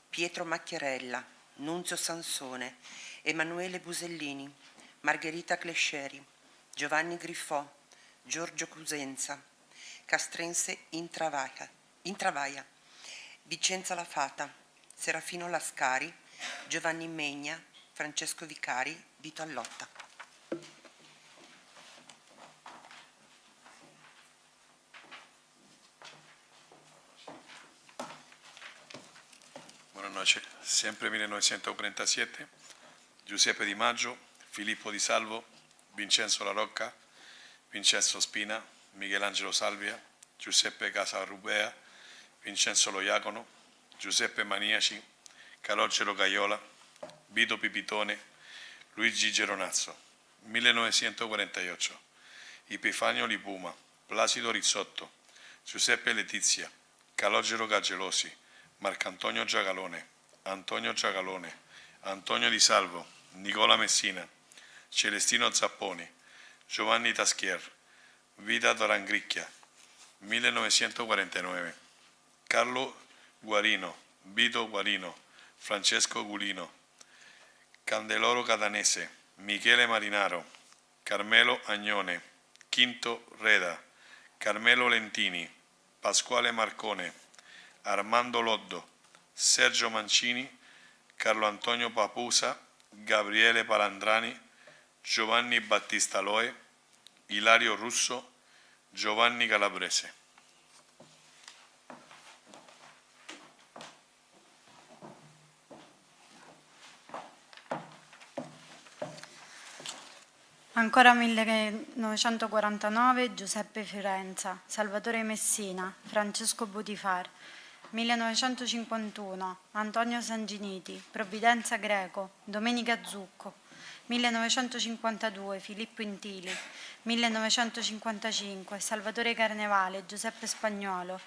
Pietro Macchiarella, Nunzio Sansone, Emanuele Busellini, Margherita Clescieri, Giovanni Griffò, Giorgio Cusenza, Castrense Intravaglia, Vicenza Lafata, Serafino Lascari, Giovanni Megna, Francesco Vicari, Vito Allotta. Buenas noches. Sempre 1947, Giuseppe Di Maggio, Filippo Di Salvo, Vincenzo La Rocca, Vincenzo Spina, Michelangelo Salvia, Giuseppe Casarrubea, Vincenzo Lo Iacono, Giuseppe Maniaci, Calogero Caiola, Vito Pipitone, Luigi Geronazzo. 1948, Epifanio Lipuma, Placido Rizzotto, Giuseppe Letizia, Calogero Gagelosi, Marcantonio Giagalone, Antonio Giagalone, Antonio Di Salvo, Nicola Messina, Celestino Zapponi, Giovanni Taschier, Vita Dorangricchia. 1949, Carlo Guarino, Vito Guarino, Francesco Gulino, Candeloro Catanese, Michele Marinaro, Carmelo Agnone, Quinto Reda, Carmelo Lentini, Pasquale Marcone, Armando Loddo, Sergio Mancini, Carlo Antonio Papusa, Gabriele Palandrani, Giovanni Battista Loe, Ilario Russo, Giovanni Calabrese. Ancora 1949 Giuseppe Fiorenza, Salvatore Messina, Francesco Butifar. 1951 Antonio Sanginiti, Provvidenza Greco, Domenica Zucco. 1952 Filippo Intili. 1955 Salvatore Carnevale, Giuseppe Spagnuolo.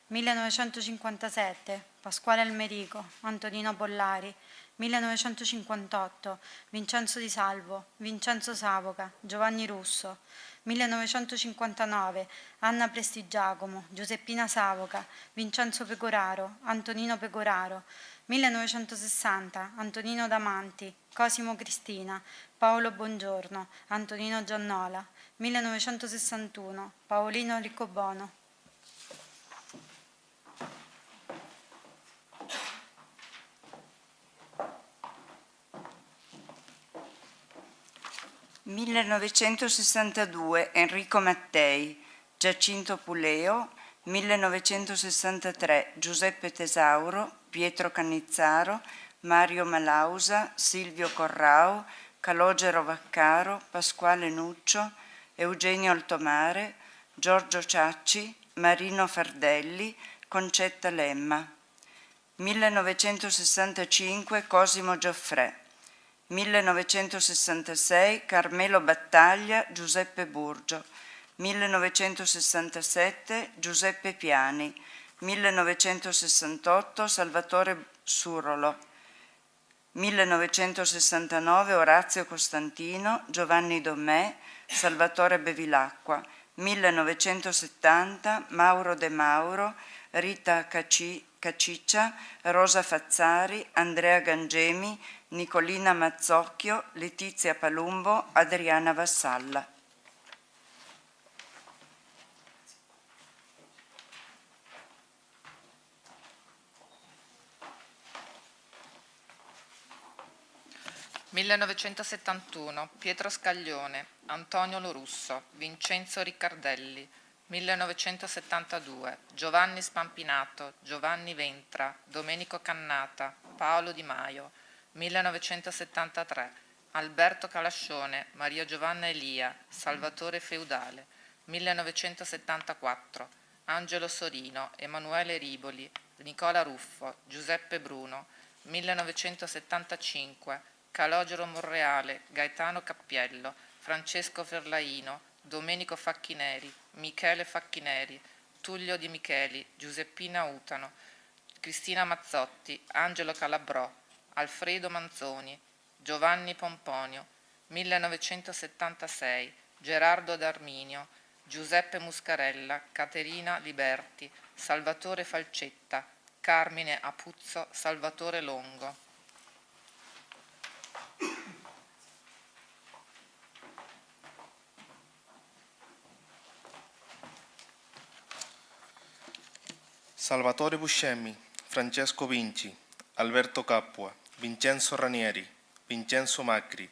1957 Pasquale Almerico, Antonino Pollari. 1958 Vincenzo Di Salvo, Vincenzo Savoca, Giovanni Russo. 1959 Anna Prestigiacomo, Giuseppina Savoca, Vincenzo Pecoraro, Antonino Pecoraro. 1960 Antonino Damanti, Cosimo Cristina, Paolo Bongiorno, Antonino Giannola. 1961 Paolino Riccobono. (1962) Enrico Mattei, Giacinto Puleo. 1963 Giuseppe Tesauro, Pietro Cannizzaro, Mario Malausa, Silvio Corrao, Calogero Vaccaro, Pasquale Nuccio, Eugenio Altomare, Giorgio Ciacci, Marino Fardelli, Concetta Lemma. 1965 Cosimo Gioffrè. 1966 Carmelo Battaglia, Giuseppe Burgio. 1967 Giuseppe Piani. 1968 Salvatore Surolo. 1969 Orazio Costantino, Giovanni Domè, Salvatore Bevilacqua. 1970 Mauro De Mauro, Rita Caciccia, Rosa Fazzari, Andrea Gangemi, Nicolina Mazzocchio, Letizia Palumbo, Adriana Vassalla. (1971) Pietro Scaglione, Antonio Lorusso, Vincenzo Riccardelli. 1972 Giovanni Spampinato, Giovanni Ventra, Domenico Cannata, Paolo Di Maio. 1973 Alberto Calascione, Maria Giovanna Elia, Salvatore Feudale. 1974 Angelo Sorino, Emanuele Riboli, Nicola Ruffo, Giuseppe Bruno. 1975 Calogero Monreale, Gaetano Cappiello, Francesco Ferlaino, Domenico Facchineri, Michele Facchineri, Tullio Di Micheli, Giuseppina Utano, Cristina Mazzotti, Angelo Calabrò, Alfredo Manzoni, Giovanni Pomponio. 1976 Gerardo D'Arminio, Giuseppe Muscarella, Caterina Liberti, Salvatore Falcetta, Carmine Apuzzo, Salvatore Longo. Salvatore Buscemi, Francesco Vinci, Alberto Capua, Vincenzo Ranieri, Vincenzo Macri,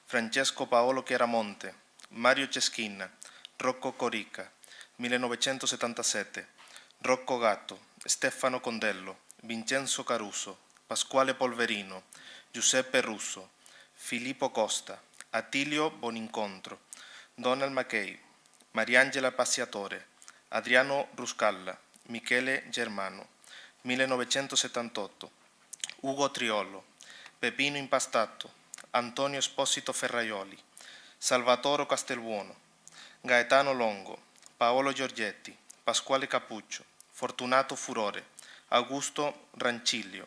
Francesco Paolo Chiaramonte, Mario Ceschinna, Rocco Corica. 1977 Rocco Gatto, Stefano Condello, Vincenzo Caruso, Pasquale Polverino, Giuseppe Russo, Filippo Costa, Attilio Bonincontro, Donald Mackay, Mariangela Passiatore, Adriano Ruscalla, Michele Germano. 1978 Ugo Triolo, Pepino Impastato, Antonio Esposito Ferraioli, Salvatore Castelbuono, Gaetano Longo, Paolo Giorgetti, Pasquale Capuccio, Fortunato Furore, Augusto Rancilio,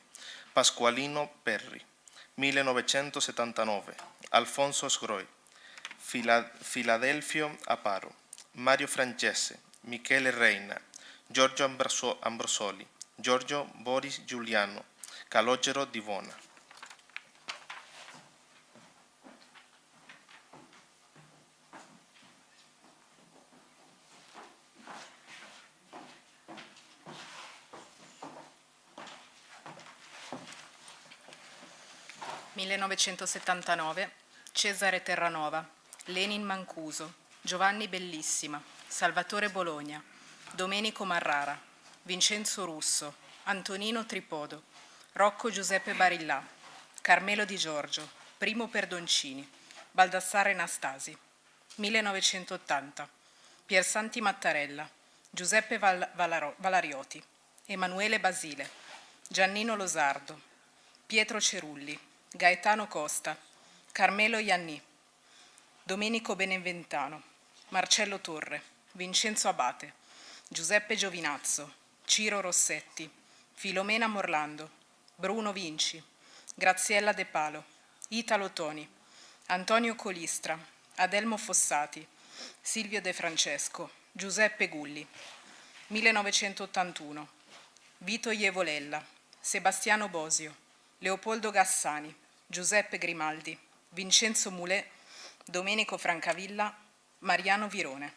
Pasqualino Perri. 1979 Alfonso Sgroi, Filadelfio Aparo, Mario Francese, Michele Reina, Giorgio Ambrosoli, Giorgio Boris Giuliano, Calogero Divona. (1979) Cesare Terranova, Lenin Mancuso, Giovanni Bellissima, Salvatore Bologna, Domenico Marrara, Vincenzo Russo, Antonino Tripodo, Rocco Giuseppe Barillà, Carmelo Di Giorgio, Primo Perdoncini, Baldassare Nastasi. 1980 Piersanti Mattarella, Giuseppe Valarioti, Emanuele Basile, Giannino Losardo, Pietro Cerulli, Gaetano Costa, Carmelo Ianni, Domenico Beneventano, Marcello Torre, Vincenzo Abate, Giuseppe Giovinazzo, Ciro Rossetti, Filomena Morlando, Bruno Vinci, Graziella De Palo, Italo Toni, Antonio Colistra, Adelmo Fossati, Silvio De Francesco, Giuseppe Gulli. 1981. Vito Ievolella, Sebastiano Bosio, Leopoldo Gassani, Giuseppe Grimaldi, Vincenzo Mulè, Domenico Francavilla, Mariano Virone.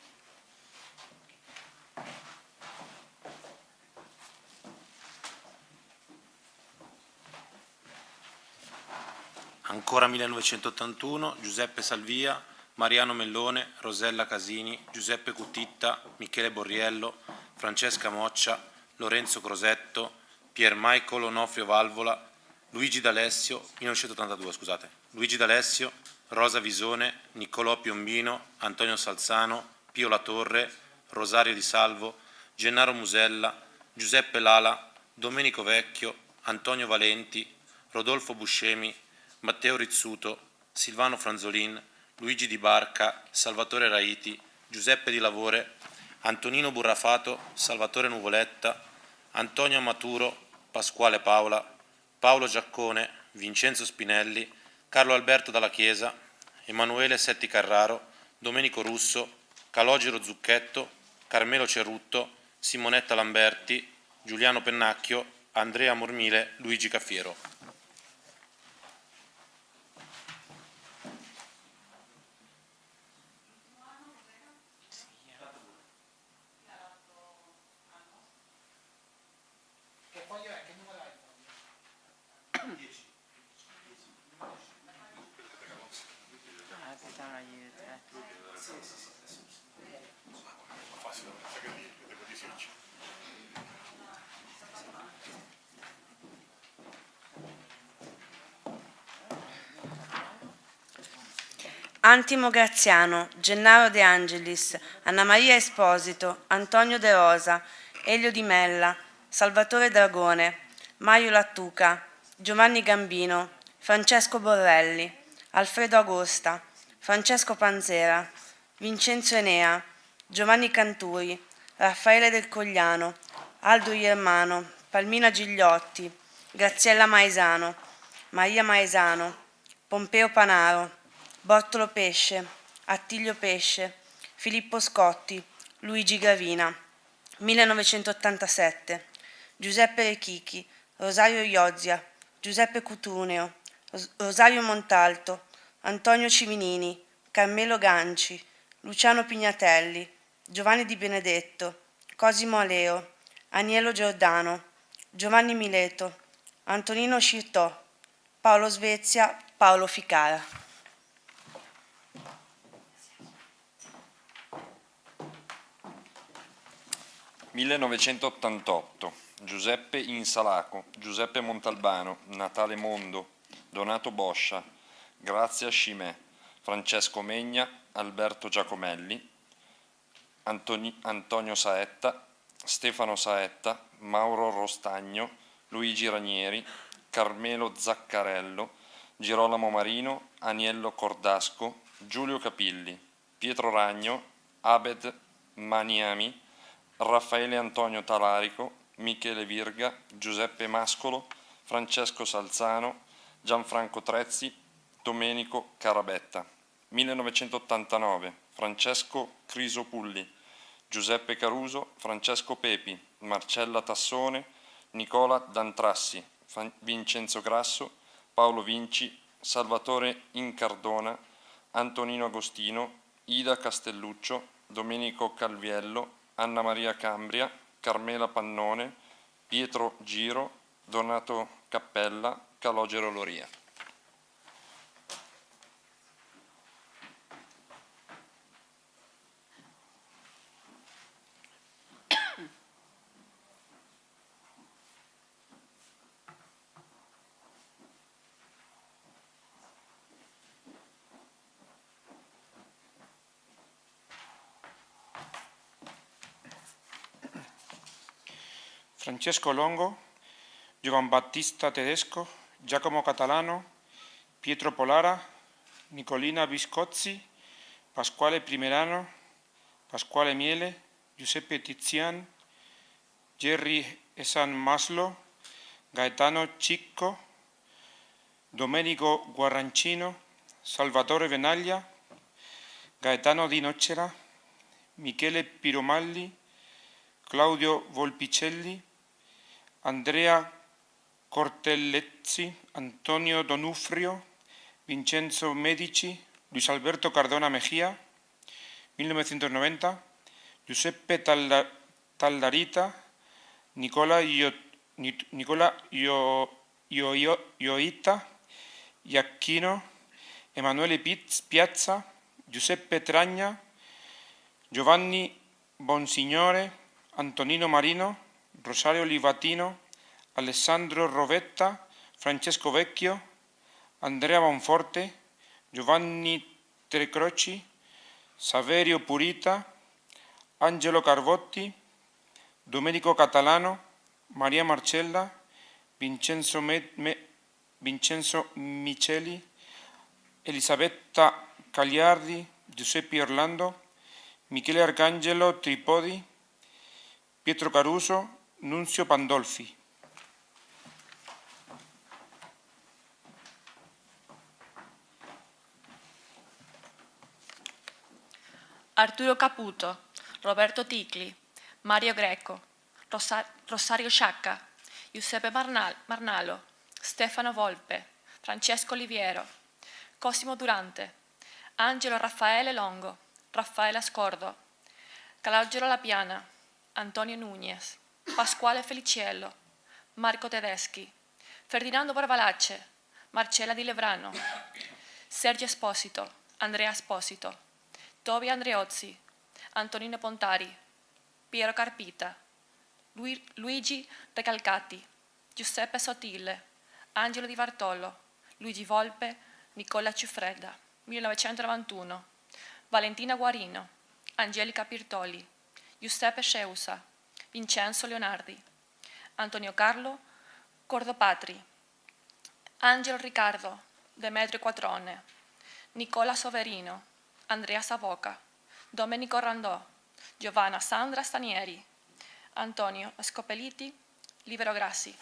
Ancora 1981, Giuseppe Salvia, Mariano Mellone, Rosella Casini, Giuseppe Cutitta, Michele Borriello, Francesca Moccia, Lorenzo Crosetto, Pier Michael Onofrio Valvola, Luigi D'Alessio, 1982, scusate, Luigi D'Alessio, Rosa Visone, Niccolò Piombino, Antonio Salzano, Pio La Torre, Rosario Di Salvo, Gennaro Musella, Giuseppe Lala, Domenico Vecchio, Antonio Valenti, Rodolfo Buscemi, Matteo Rizzuto, Silvano Franzolin, Luigi Di Barca, Salvatore Raiti, Giuseppe Di Lavore, Antonino Burrafato, Salvatore Nuvoletta, Antonio Maturo, Pasquale Paola, Paolo Giaccone, Vincenzo Spinelli, Carlo Alberto Dalla Chiesa, Emanuele Setti Carraro, Domenico Russo, Calogero Zucchetto, Carmelo Cerrutto, Simonetta Lamberti, Giuliano Pennacchio, Andrea Mormile, Luigi Caffiero. Antimo Graziano, Gennaro De Angelis, Anna Maria Esposito, Antonio De Rosa, Elio Di Mella, Salvatore Dragone, Mario Lattuca, Giovanni Gambino, Francesco Borrelli, Alfredo Agosta, Francesco Panzera, Vincenzo Enea, Giovanni Canturi, Raffaele Del Cogliano, Aldo Iermano, Palmina Gigliotti, Graziella Maesano, Maria Maesano, Pompeo Panaro, Bortolo Pesce, Attilio Pesce, Filippo Scotti, Luigi Gravina. 1987. Giuseppe Rechichi, Rosario Iozia, Giuseppe Cutuneo, Rosario Montalto, Antonio Ciminini, Carmelo Ganci, Luciano Pignatelli, Giovanni Di Benedetto, Cosimo Aleo, Anielo Giordano, Giovanni Mileto, Antonino Scirtò, Paolo Svezia, Paolo Ficara. (1988) Giuseppe Insalaco, Giuseppe Montalbano, Natale Mondo, Donato Boscia, Grazia Scimè, Francesco Megna, Alberto Giacomelli, Antonio Saetta, Stefano Saetta, Mauro Rostagno, Luigi Ranieri, Carmelo Zaccarello, Girolamo Marino, Aniello Cordasco, Giulio Capilli, Pietro Ragno, Abed Maniami, Raffaele Antonio Talarico, Michele Virga, Giuseppe Mascolo, Francesco Salzano, Gianfranco Trezzi, Domenico Carabetta. 1989 Francesco Crisopulli, Giuseppe Caruso, Francesco Pepi, Marcella Tassone, Nicola Dantrassi, Vincenzo Grasso, Paolo Vinci, Salvatore Incardona, Antonino Agostino, Ida Castelluccio, Domenico Calviello, Anna Maria Cambria, Carmela Pannone, Pietro Giro, Donato Cappella, Calogero Loria. Francesco Longo, Giovan Battista Tedesco, Giacomo Catalano, Pietro Polara, Nicolina Viscozzi, Pasquale Primerano, Pasquale Miele, Giuseppe Tizian, Jerry Esan Maslo, Gaetano Cicco, Domenico Guarrancino, Salvatore Venaglia, Gaetano Di Nocera, Michele Piromalli, Claudio Volpicelli, Andrea Cortellezzi, Antonio Donufrio, Vincenzo Medici, Luis Alberto Cardona Mejía, 1990, Giuseppe Taldarita, Nicola Ioita, Iacchino, Emanuele Piazza, Giuseppe Tragna, Giovanni Bonsignore, Antonino Marino, Rosario Livatino, Alessandro Rovetta, Francesco Vecchio, Andrea Bonforte, Giovanni Trecroci, Saverio Purita, Angelo Carvotti, Domenico Catalano, Maria Marcella, Vincenzo Miceli, Elisabetta Cagliardi, Giuseppe Orlando, Michele Arcangelo Tripodi, Pietro Caruso, Nunzio Pandolfi. Arturo Caputo, Roberto Ticli, Mario Greco, Rosario Sciacca, Giuseppe Marnalo, Stefano Volpe, Francesco Oliviero, Cosimo Durante, Angelo Raffaele Longo, Raffaella Scordo, Calogero Lapiana, Antonio Núñez, Pasquale Feliciello, Marco Tedeschi, Ferdinando Barbalace, Marcella Di Levrano, Sergio Esposito, Andrea Esposito, Tobi Andreozzi, Antonino Pontari, Piero Carpita, Luigi Recalcati, Giuseppe Sottile, Angelo Di Vartolo, Luigi Volpe, Nicola Ciuffredda, 1991, Valentina Guarino, Angelica Pirtoli, Giuseppe Sceusa, Vincenzo Leonardi, Antonio Carlo Cordopatri, Angelo Riccardo, Demetrio Quattrone, Nicola Soverino, Andrea Savoca, Domenico Randò, Giovanna Sandra Stanieri, Antonio Scopeliti, Libero Grassi.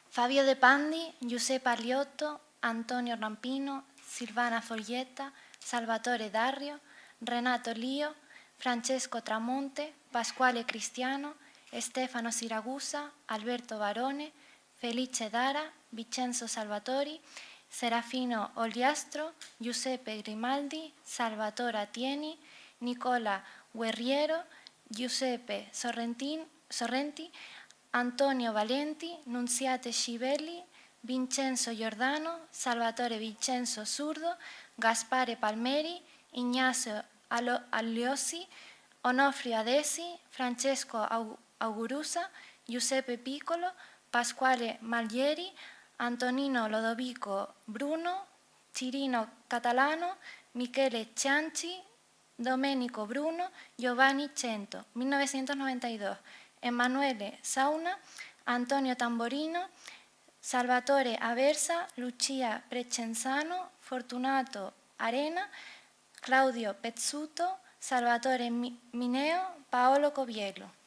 Fabio De Pandi, Giuseppe Aliotto, Antonio Rampino, Silvana Foglietta, Salvatore Darrio, Renato Lio, Francesco Tramonte, Pasquale Cristiano, Stefano Siragusa, Alberto Barone, Felice Dara, Vincenzo Salvatori, Serafino Oliastro, Giuseppe Grimaldi, Salvatore Atieni, Nicola Guerriero, Giuseppe Sorrenti, Antonio Valenti, Nunziate Scivelli, Vincenzo Giordano, Salvatore Vincenzo Zurdo, Gaspare Palmeri, Ignacio Alliosi, Onofrio Adesi, Francesco Augurusa, Giuseppe Piccolo, Pasquale Mallieri, Antonino Lodovico Bruno, Cirino Catalano, Michele Cianci, Domenico Bruno, Giovanni Cento, 1992, Emanuele Sauna, Antonio Tamborino, Salvatore Aversa, Lucia Precenzano, Fortunato Arena, Claudio Pezzuto, Salvatore Mineo, Paolo Coviello.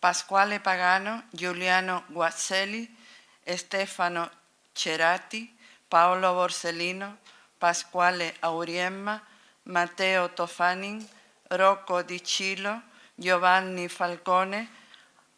Pasquale Pagano, Giuliano Guazzelli, Stefano Cerati, Paolo Borsellino, Pasquale Auriemma, Matteo Tofanin, Rocco Di Cilo, Giovanni Falcone,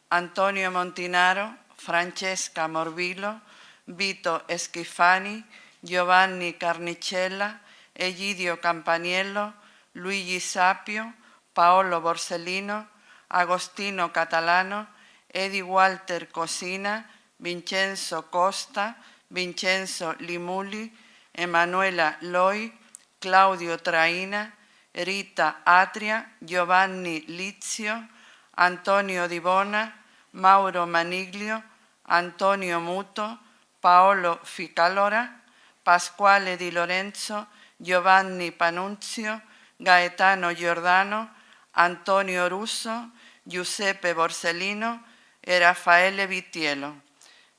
Antonio Montinaro, Francesca Morvillo, Vito Schifani, Giovanni Carnicella, Egidio Campaniello, Luigi Sapio, Paolo Borsellino, Agostino Catalano, Eddie Walter Cosina, Vincenzo Costa, Vincenzo Limuli, Emanuela Loi, Claudio Traina, Rita Atria, Giovanni Lizio, Antonio Di Bona, Mauro Maniglio, Antonio Muto, Paolo Ficalora, Pasquale Di Lorenzo, Giovanni Panunzio, Gaetano Giordano, Antonio Russo, Giuseppe Borsellino e Raffaele Vittiello.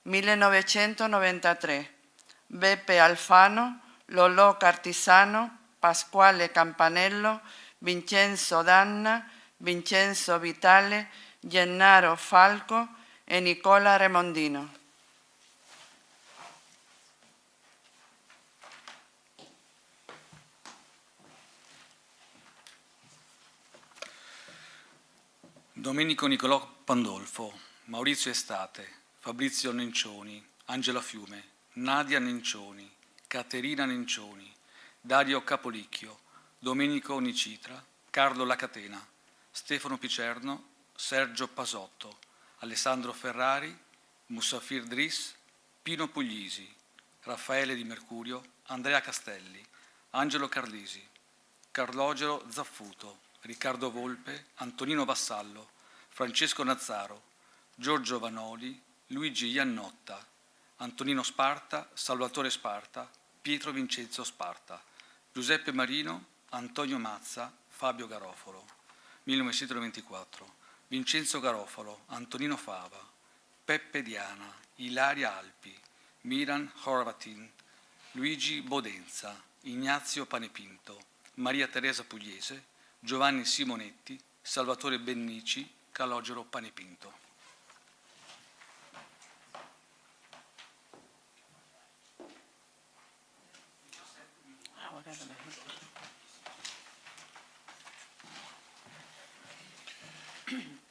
1993. Beppe Alfano, Lolò Cartisano, Pasquale Campanello, Vincenzo Danna, Vincenzo Vitale, Gennaro Falco e Nicola Remondino. Domenico Nicolò Pandolfo, Maurizio Estate, Fabrizio Nencioni, Angela Fiume, Nadia Nencioni, Caterina Nencioni, Dario Capolicchio, Domenico Nicitra, Carlo Lacatena, Stefano Picerno, Sergio Pasotto, Alessandro Ferrari, Musafir Dris, Pino Puglisi, Raffaele Di Mercurio, Andrea Castelli, Angelo Carlisi, Carlogero Zaffuto, Riccardo Volpe, Antonino Vassallo, Francesco Nazzaro, Giorgio Vanoli, Luigi Iannotta, Antonino Sparta, Salvatore Sparta, Pietro Vincenzo Sparta, Giuseppe Marino, Antonio Mazza, Fabio Garofalo. 1924. Vincenzo Garofalo, Antonino Fava, Peppe Diana, Ilaria Alpi, Miran Horvatin, Luigi Bodenza, Ignazio Panepinto, Maria Teresa Pugliese, Giovanni Simonetti, Salvatore Bennici, Calogero Panepinto.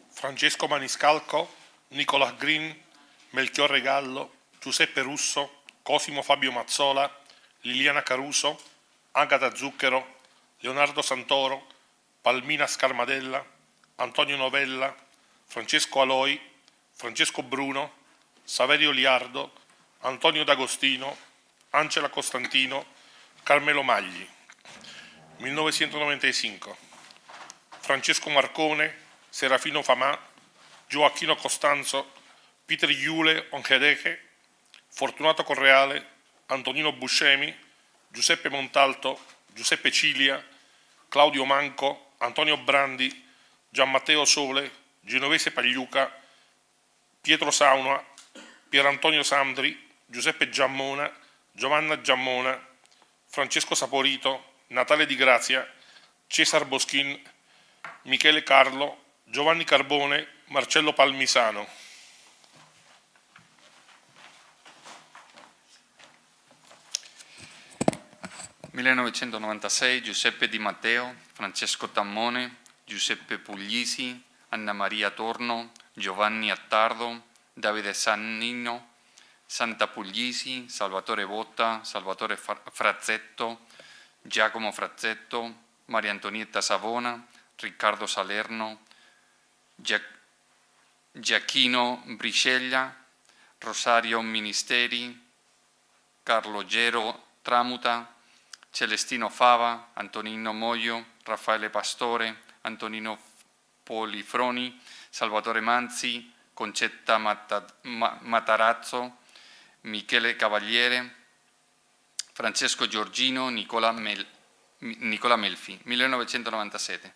Francesco Maniscalco, Nicola Green, Melchiorre Gallo, Giuseppe Russo, Cosimo Fabio Mazzola, Liliana Caruso, Agata Zucchero, Leonardo Santoro, Palmina Scarmadella, Antonio Novella, Francesco Aloi, Francesco Bruno, Saverio Liardo, Antonio D'Agostino, Angela Costantino, Carmelo Magli. 1995. Francesco Marcone, Serafino Famà, Gioacchino Costanzo, Peter Iule Onchedeche, Fortunato Correale, Antonino Buscemi, Giuseppe Montalto, Giuseppe Cilia, Claudio Manco, Antonio Brandi, Gianmatteo Sole, Genovese Pagliuca, Pietro Sauna, Pierantonio Sandri, Giuseppe Giammona, Giovanna Giammona, Francesco Saporito, Natale Di Grazia, Cesar Boschin, Michele Carlo, Giovanni Carbone, Marcello Palmisano. Nel 1996 Giuseppe Di Matteo, Francesco Tammone, Giuseppe Puglisi, Anna Maria Torno, Giovanni Attardo, Davide Sannino, Santa Puglisi, Salvatore Botta, Salvatore Frazzetto, Giacomo Frazzetto, Maria Antonietta Savona, Riccardo Salerno, Giacchino Brisceglia, Rosario Ministeri, Carlo Gero Tramuta, Celestino Fava, Antonino Moio, Raffaele Pastore, Antonino Polifroni, Salvatore Manzi, Concetta Matarazzo, Michele Cavaliere, Francesco Giorgino, Nicola Melfi. 1997.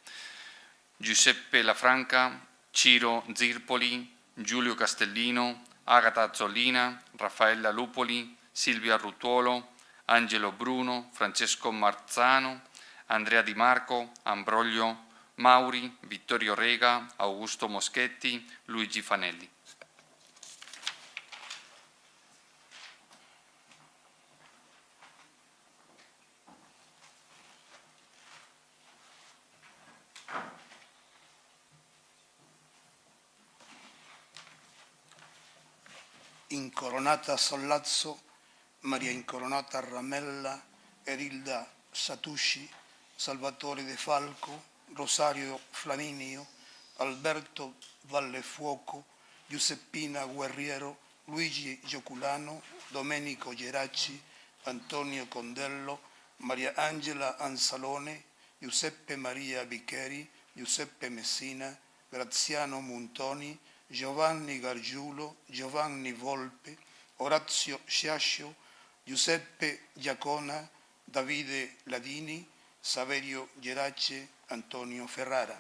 Giuseppe Lafranca, Ciro Zirpoli, Giulio Castellino, Agata Zollina, Raffaella Lupoli, Silvia Rutuolo, Angelo Bruno, Francesco Marzano, Andrea Di Marco, Ambrogio Mauri, Vittorio Rega, Augusto Moschetti, Luigi Fanelli. Incoronata Sollazzo, Maria Incoronata Ramella, Erilda Satucci, Salvatore De Falco, Rosario Flaminio, Alberto Vallefuoco, Giuseppina Guerriero, Luigi Gioculano, Domenico Geraci, Antonio Condello, Maria Angela Anzalone, Giuseppe Maria Bicheri, Giuseppe Messina, Graziano Montoni, Giovanni Gargiulo, Giovanni Volpe, Orazio Sciascio, Giuseppe Giacona, Davide Ladini, Saverio Gerace, Antonio Ferrara.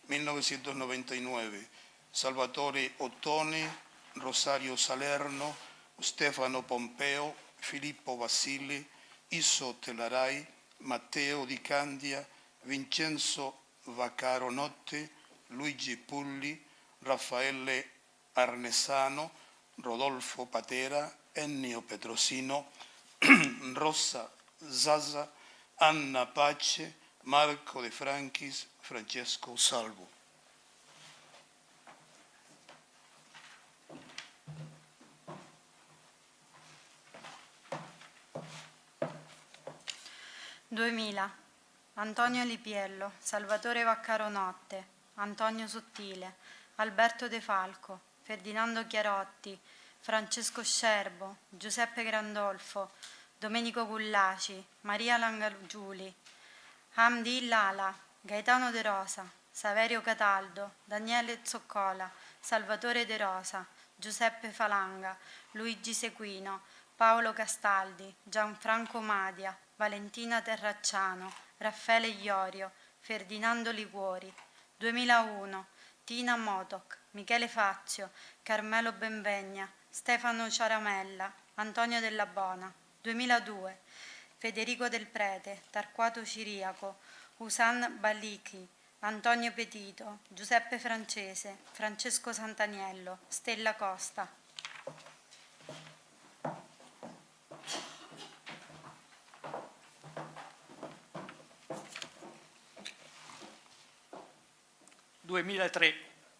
1999. Salvatore Ottone, Rosario Salerno, Stefano Pompeo, Filippo Basili, Isso Telarai, Matteo Di Candia, Vincenzo Vaccaro Notte, Luigi Pulli, Raffaele Arnesano, Rodolfo Patera, Ennio Petrosino, Rosa Zaza, Anna Pace, Marco De Franchis, Francesco Salvo. Duemila. Antonio Lipiello, Salvatore Vaccaro Notte, Antonio Sottile, Alberto De Falco, Ferdinando Chiarotti, Francesco Scerbo, Giuseppe Grandolfo, Domenico Gullaci, Maria Langagiuli, Hamdi Lala, Gaetano De Rosa, Saverio Cataldo, Daniele Zoccola, Salvatore De Rosa, Giuseppe Falanga, Luigi Sequino, Paolo Castaldi, Gianfranco Madia, Valentina Terracciano, Raffaele Iorio, Ferdinando Liguori. 2001. Tina Motoc, Michele Fazio, Carmelo Benvegna, Stefano Ciaramella, Antonio Della Bona. 2002. Federico Del Prete, Tarquato Ciriaco, Usan Ballichi, Antonio Petito, Giuseppe Francese, Francesco Santaniello, Stella Costa.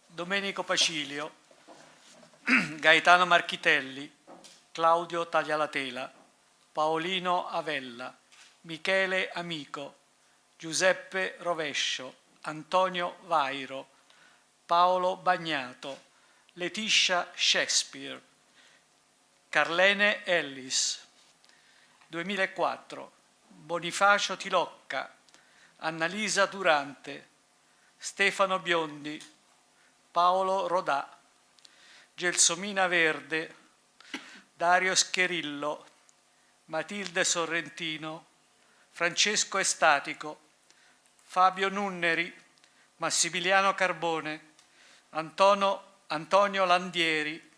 Domenico Pacilio, Gaetano Marchitelli, Claudio Taglialatela, Paolino Avella, Michele Amico, Giuseppe Rovescio, Antonio Vairo, Paolo Bagnato, Letitia Shakespeare, Carlene Ellis. 2004. Bonifacio Tilocca, Annalisa Durante, Stefano Biondi, Paolo Rodà, Gelsomina Verde, Dario Scherillo, Matilde Sorrentino, Francesco Estatico, Fabio Nunneri, Massimiliano Carbone, Antonio Landieri,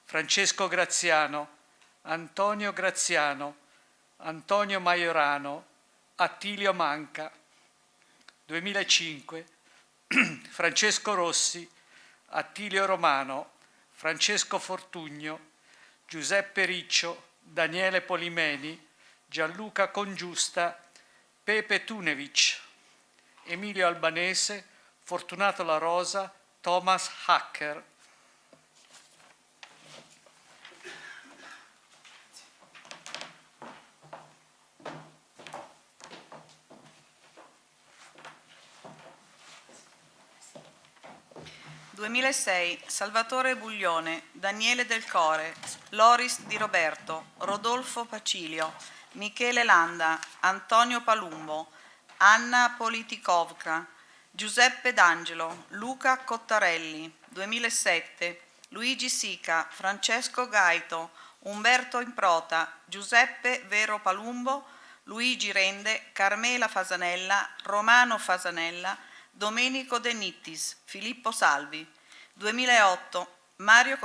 Francesco Graziano, Antonio Graziano, Antonio Maiorano, Attilio Manca. 2005. Francesco Rossi, Attilio Romano, Francesco Fortugno, Giuseppe Riccio, Daniele Polimeni, Gianluca Congiusta, Pepe Tunevic, Emilio Albanese, Fortunato La Rosa, Thomas Hacker. Salvatore Buglione, Daniele Del Core, Loris Di Roberto, Rodolfo Pacilio, Michele Landa, Antonio Palumbo, Anna Politikovka, Giuseppe D'Angelo, Luca Cottarelli. 2007. Luigi Sica, Francesco Gaito, Umberto Improta, Giuseppe Vero Palumbo, Luigi Rende, Carmela Fasanella, Romano Fasanella, Domenico De Nittis, Filippo Salvi. 2008. Mario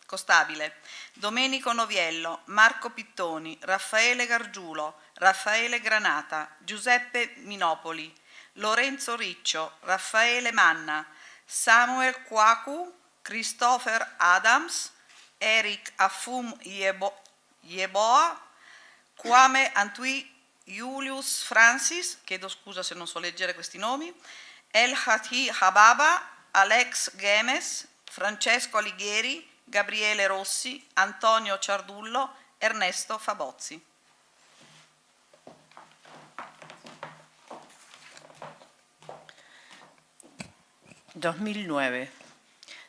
Costabile, Domenico Noviello, Marco Pittoni, Raffaele Gargiulo, Raffaele Granata, Giuseppe Minopoli, Lorenzo Riccio, Raffaele Manna, Samuel Kwaku, Christopher Adams, Eric Afum Yeboah, Kwame Antwi Julius Francis, chiedo scusa se non so leggere questi nomi, El Hati Hababa, Alex Gemes, Francesco Alighieri, Gabriele Rossi, Antonio Ciardullo, Ernesto Fabozzi. ...2009...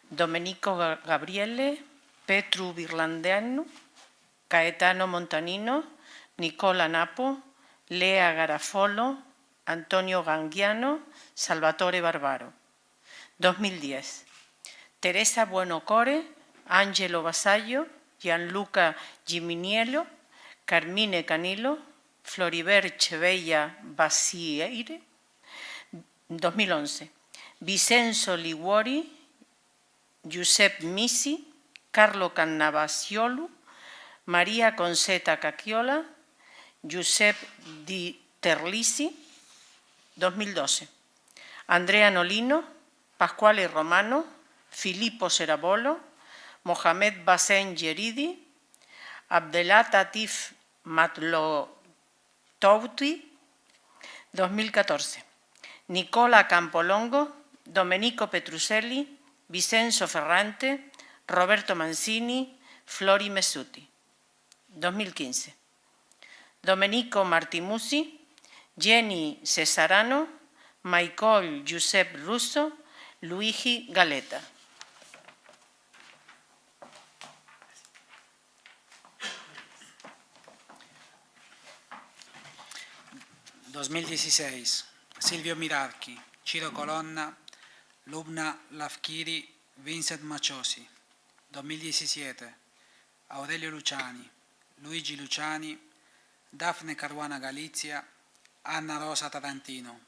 Domenico Gabriele, Petru Virlandeanu, Gaetano Montanino, Nicola Napo, Lea Garafolo, Antonio Gangiano, Salvatore Barbaro. 2010. Teresa Buenocore, Angelo Basaglio, Gianluca Giminiello, Carmine Canilo, Floribert Chevella Basieire. 2011. Vicenzo Liguori, Giuseppe Misi, Carlo Cannavasiolu, Maria Concetta Cacchiola, Giuseppe Di Terlisi, 2012. Andrea Nolino, Pasquale Romano, Filippo Serabolo, Mohamed Bassen Geridi, Abdelatif Matlotouti, 2014. Nicola Campolongo, Domenico Petruselli, Vincenzo Ferrante, Roberto Mancini, Flori Messuti, 2015. Domenico Martimusi, Jenny Cesarano, Michael Giuseppe Russo, Luigi Galeta. ...2016... Silvio Mirarchi, Ciro Colonna, Lubna Lafchiri, Vincent Maciosi. 2017... Aurelio Luciani, Luigi Luciani, Daphne Caruana Galizia, Anna Rosa Tarantino.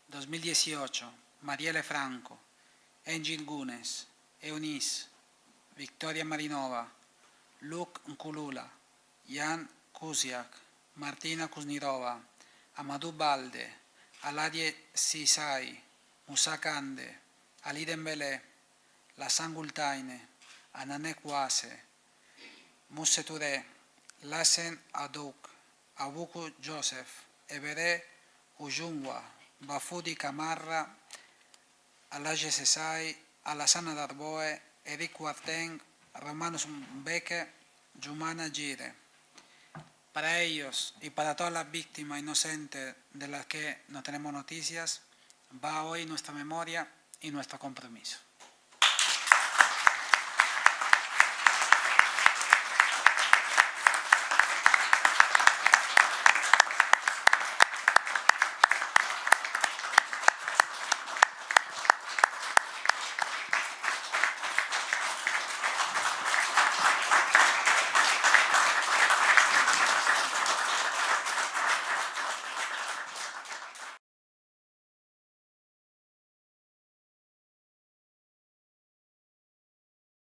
2018... Marielle Franco, Engin Gunes, Eunice, Victoria Marinova, Luke Nkulula, Jan Kusiak, Martina Kuznirova, Amadou Balde, Aladie Sisai, Moussa Kande, Ali Dembélé, Lassan Gultaine, Ananek Wase, Mousse Touré, Lassen Adouk, Abuku Joseph, Ebere Ujungwa, Bafudi Camarra, Alaje Sesai, Alassana Darboe, Eric Huarteng, Romanos Mbeke, Jumana Gire. Para ellos y para todas las víctimas inocentes de las que no tenemos noticias, va hoy nuestra memoria y nuestro compromiso.